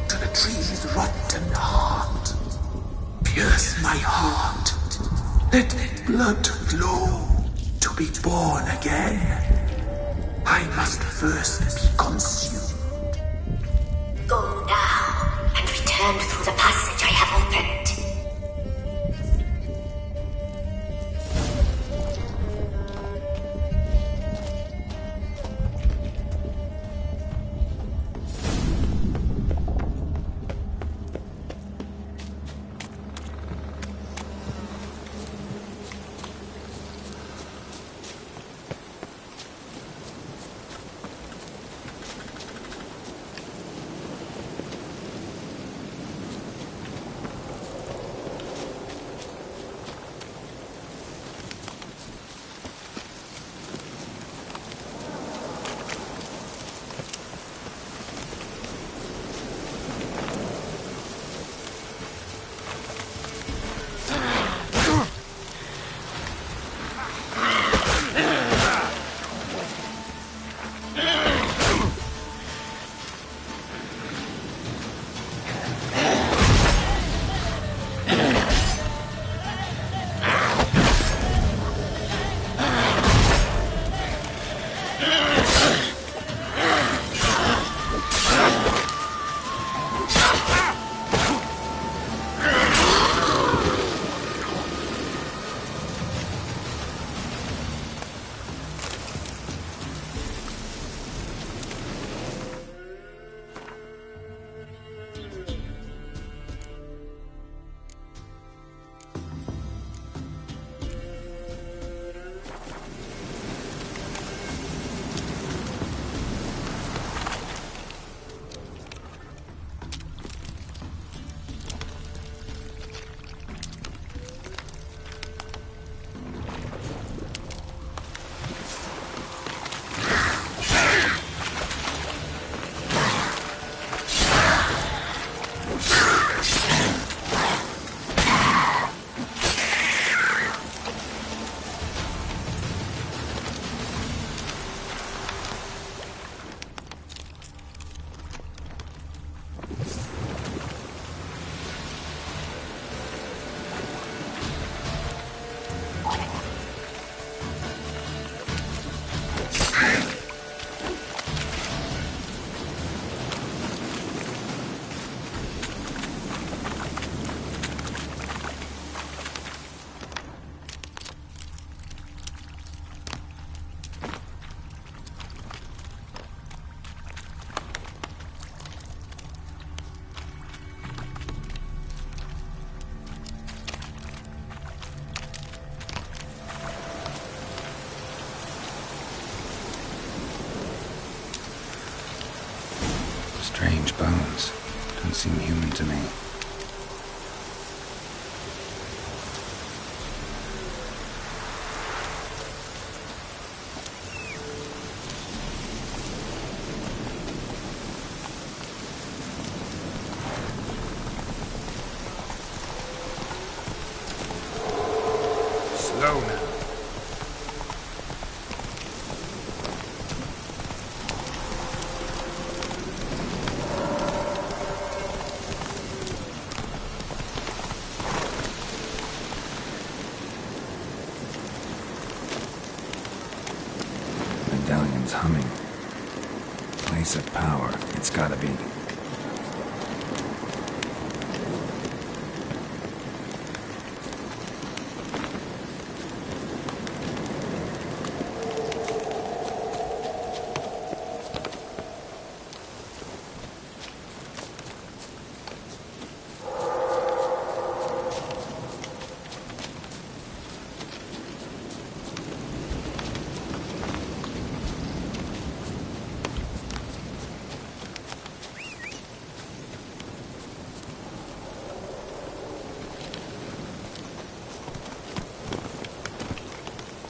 to the tree's rotten heart. Pierce my heart, let blood flow to be born again. I must first be consumed. Go now and return through the passage I have opened. Strange bones. Don't seem human to me. Slow now. Medallion's humming. Place of power. It's gotta be.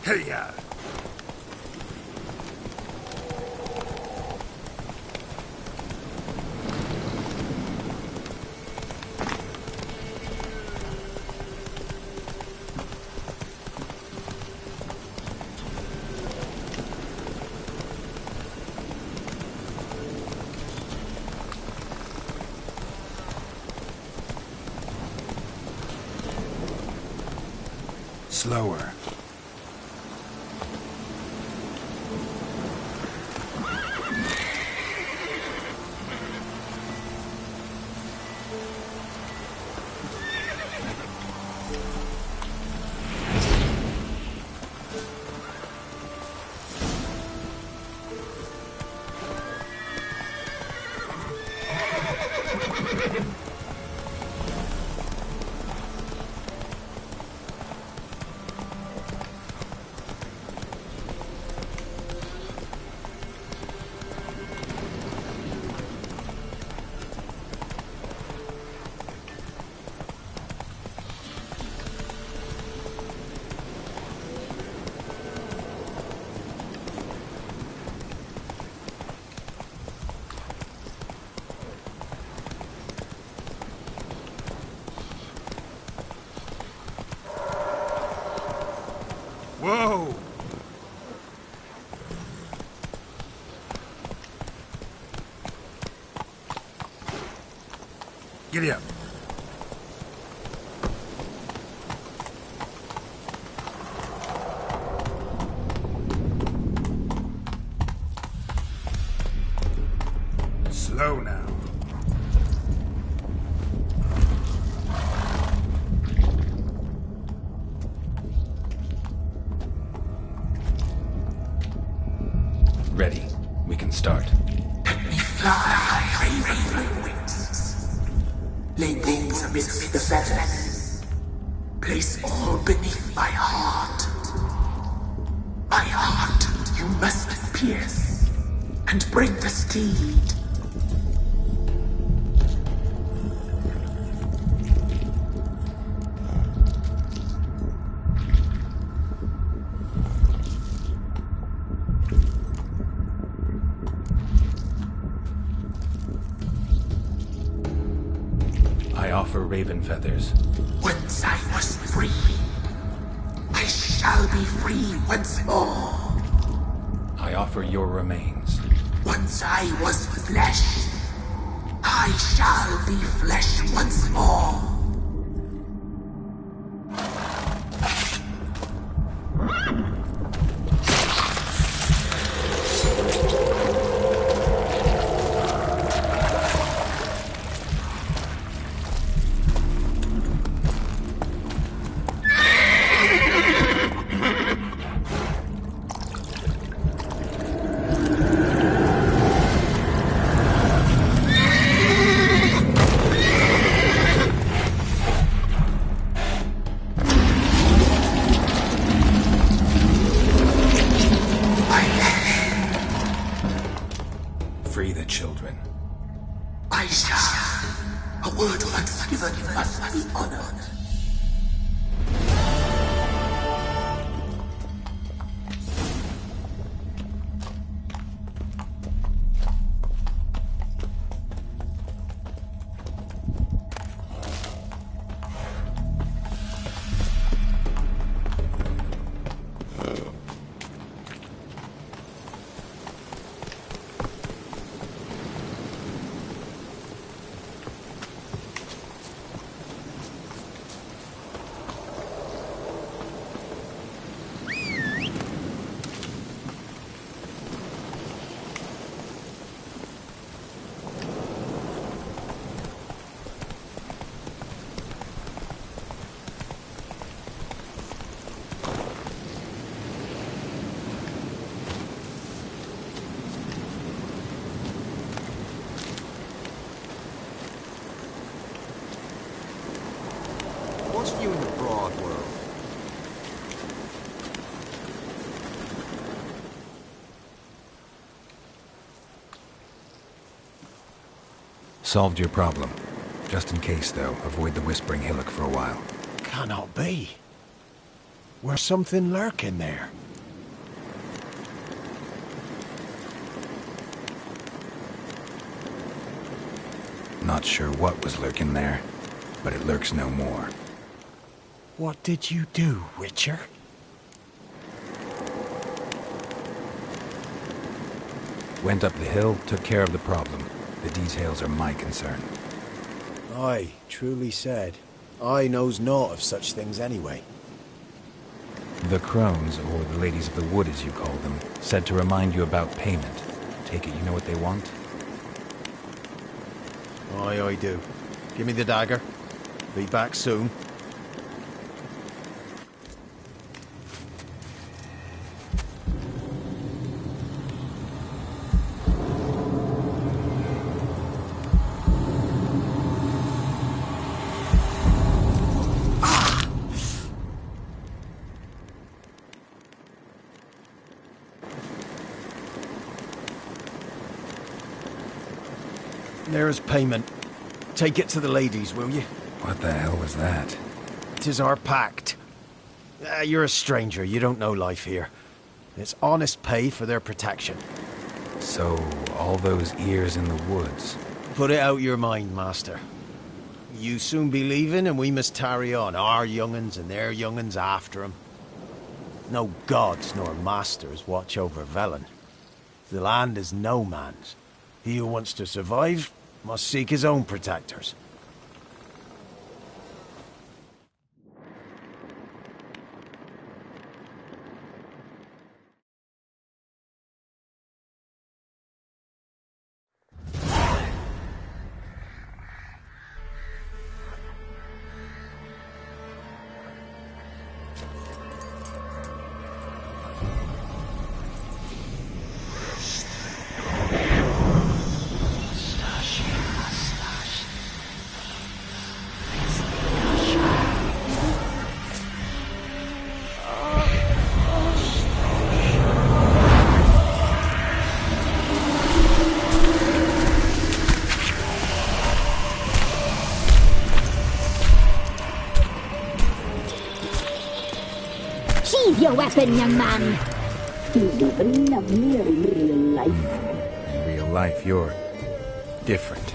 Hey-ya! Slower. Whoa! Giddy up. Slow now. Ready. We can start. Fly, raven wings. Lay wings amidst the feathers. Place all beneath my heart. My heart you must pierce, and bring the steed. I offer raven feathers. Once I was free, I shall be free once more. I offer your remains. Once I was flesh, I shall be flesh once more. word given must be honored. What's new in the broad world? Solved your problem. Just in case, though, avoid the Whispering Hillock for a while. Cannot be. Where's something lurking there? Not sure what was lurking there, but it lurks no more. What did you do, Witcher? Went up the hill, took care of the problem. The details are my concern. Aye, truly said. I knows naught of such things anyway. The crones, or the ladies of the wood as you call them, said to remind you about payment. Take it you know what they want? Aye, I do. Give me the dagger. Be back soon. There's payment. Take it to the ladies, will you? What the hell was that? 'Tis our pact. You're a stranger, you don't know life here. It's honest pay for their protection. So, all those ears in the woods. Put it out your mind, master. You soon be leaving and we must tarry on, our young'uns and their young'uns after 'em. No gods nor masters watch over Velen. The land is no man's. He who wants to survive must seek his own protectors. Sheathe your weapon, young man. He's even lovelier in real life. In real life, you're different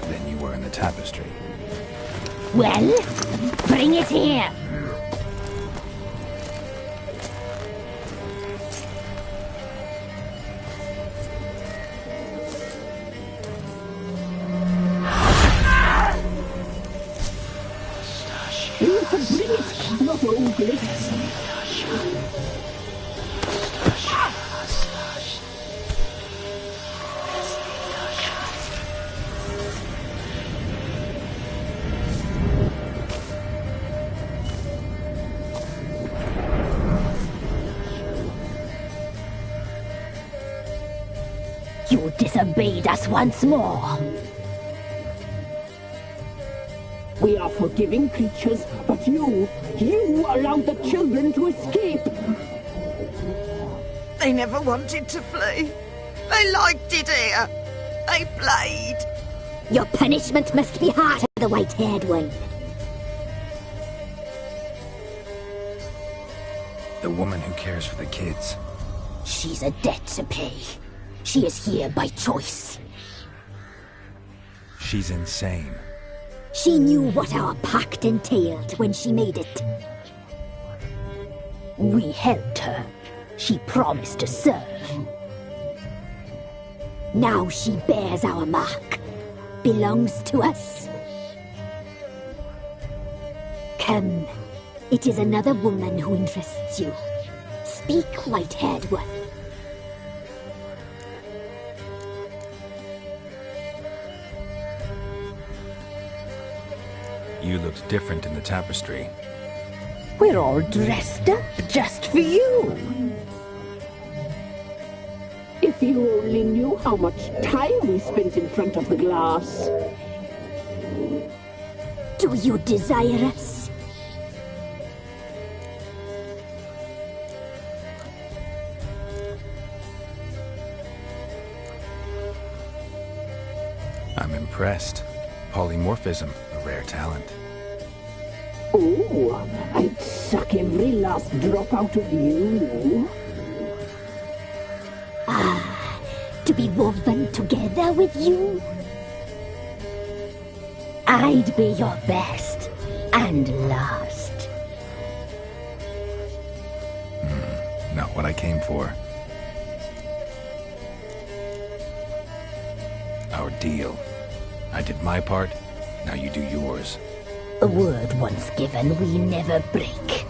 than you were in the tapestry. Well, bring it here. You can bring it, not ugly. You disobeyed us once more. We are forgiving creatures, but you allowed the children to escape. They never wanted to flee. They liked it here. They played. Your punishment must be harder the white-haired one. The woman who cares for the kids. She's a debt to pay. She is here by choice. She's insane. She knew what our pact entailed when she made it. We helped her. She promised to serve. Now she bears our mark. Belongs to us. Come. It is another woman who interests you. Speak, white-haired one. You looked different in the tapestry. We're all dressed up just for you. If you only knew how much time we spent in front of the glass. Do you desire us? I'm impressed. Polymorphism, a rare talent. Oh, I'd suck every last drop out of you. Ah, to be woven together with you? I'd be your best and last. Not what I came for. Our deal. I did my part, now you do yours. A word once given, we never break.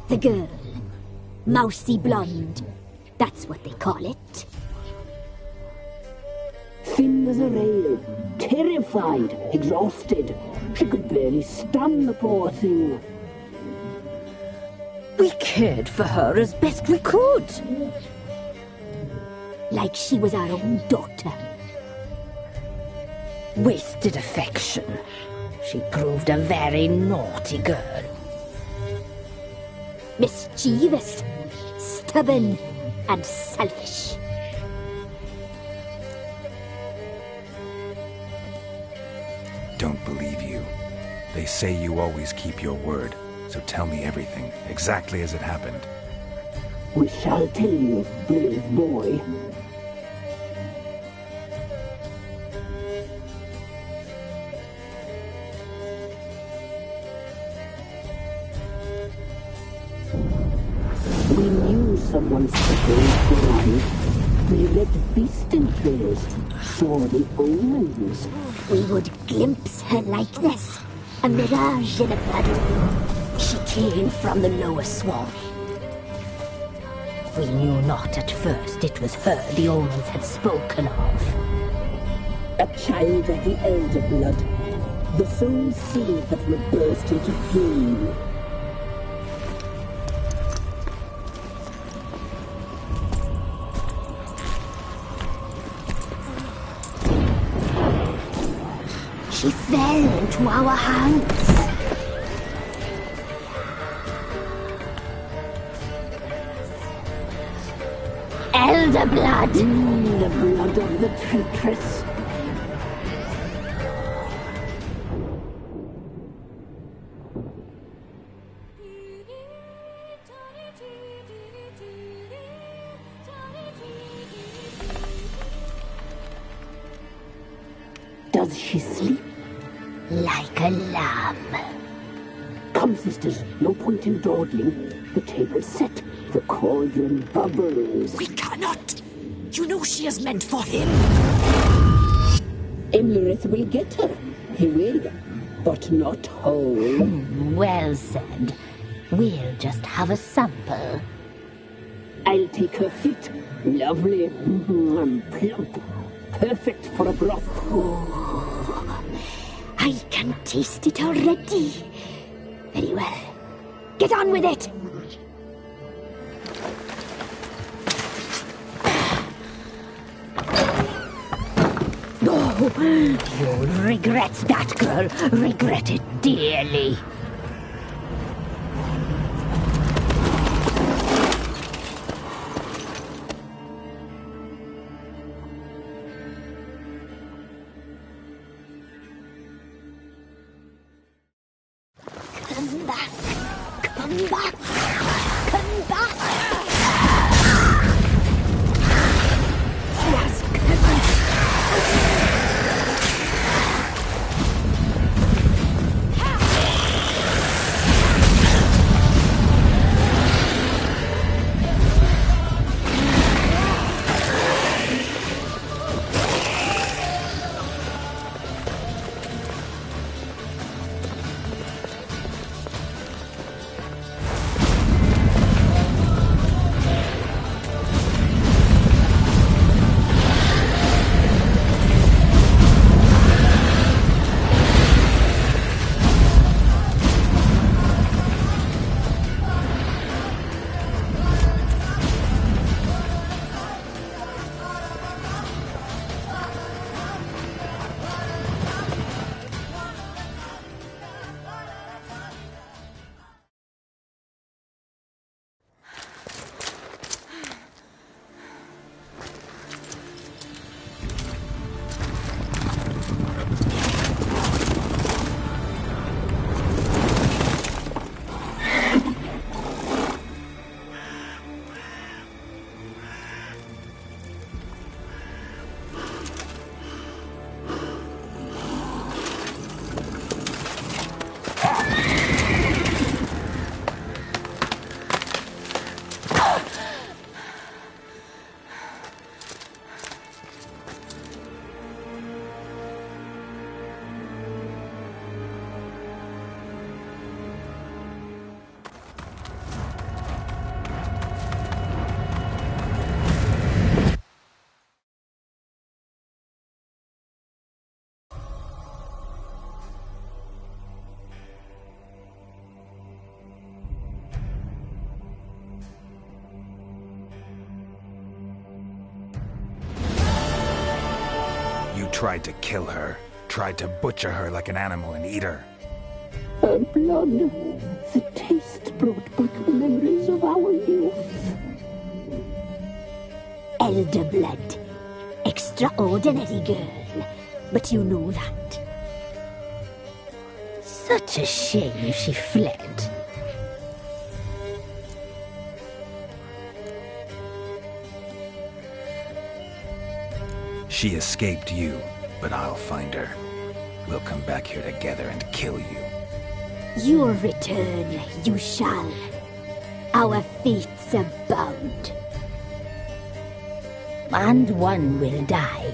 The girl. Mousy blonde. That's what they call it. Thin as a rail, terrified, exhausted. She could barely stand, the poor thing. We cared for her as best we could. Like she was our own daughter. Wasted affection. She proved a very naughty girl. Mischievous, stubborn, and selfish. Don't believe you. They say you always keep your word, so tell me everything, exactly as it happened. We shall tell you, brave boy. We knew someone supposed to arrive. We read beast entrails, saw the omens. We would glimpse her like this, a mirage in a puddle. She came from the lower swamp. We knew not at first it was her the omens had spoken of. A child of the elder blood, the soul seed that would burst into flame. She fell into our hands. Elder blood! The blood of the traitress. Does she sleep? Like a lamb. Come, sisters, no point in dawdling. The table's set. The cauldron bubbles. We cannot! You know she is meant for him! Emlerith will get her. He will, but not whole. Well said. We'll just have a sample. I'll take her feet. Lovely. Plump. Perfect for a broth. Oh, I can taste it already. Very well. Get on with it! Oh, you'll regret that, girl. Regret it dearly. Come back! Come back! Come back! Yes, Tried to kill her. Tried to butcher her like an animal and eat her. Her blood. The taste brought back memories of our youth. Elder blood. Extraordinary girl. But you know that. Such a shame she fled. She escaped you, but I'll find her. We'll come back here together and kill you. Your return, you shall. Our fates are bound. And one will die,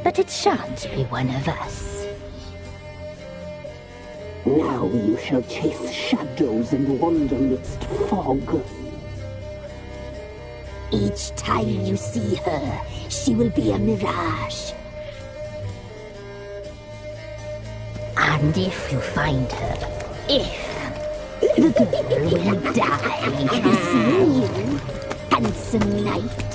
but it shan't be one of us. Now you shall chase shadows and wander midst fog. Each time you see her, she will be a mirage. And if you find her, the girl will die. See you, handsome knight.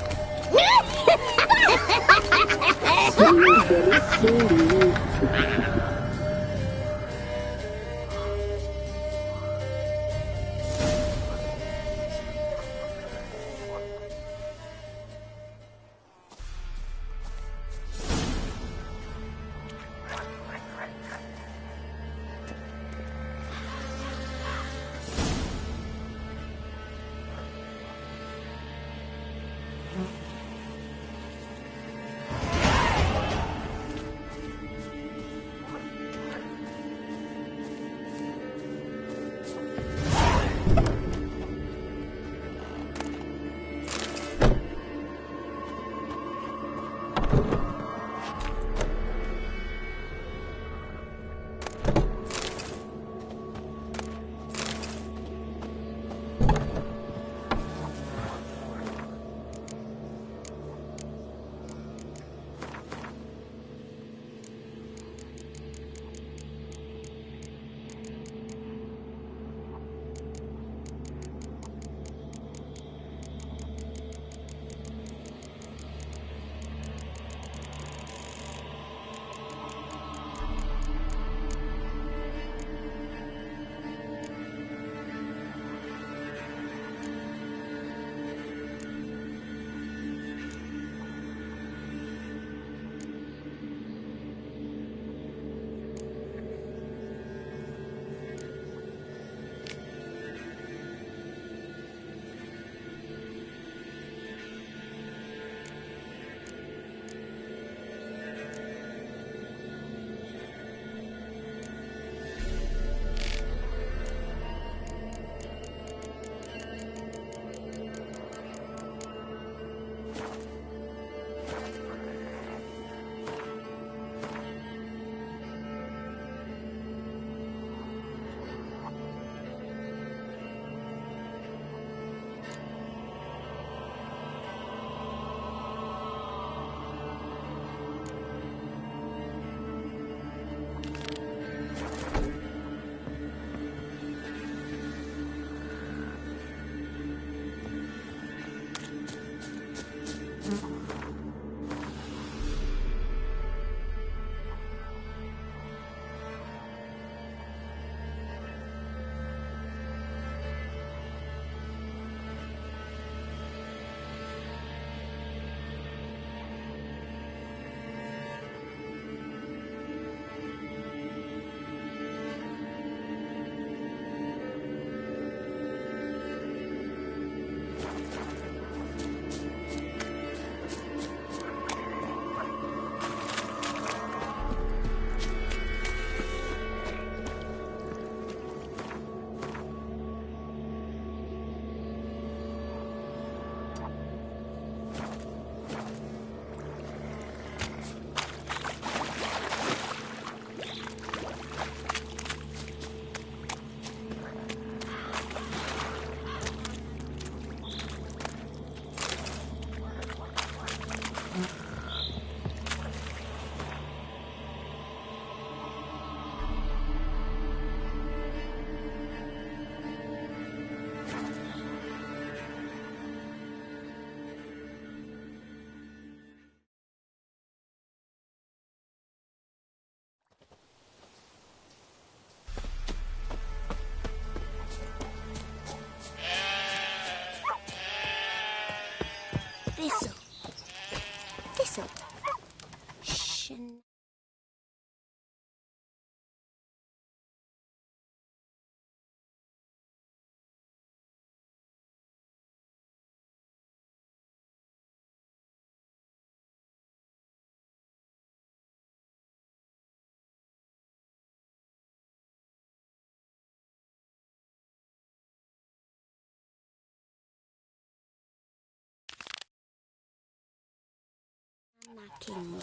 Thistle. Thistle. Shin. King.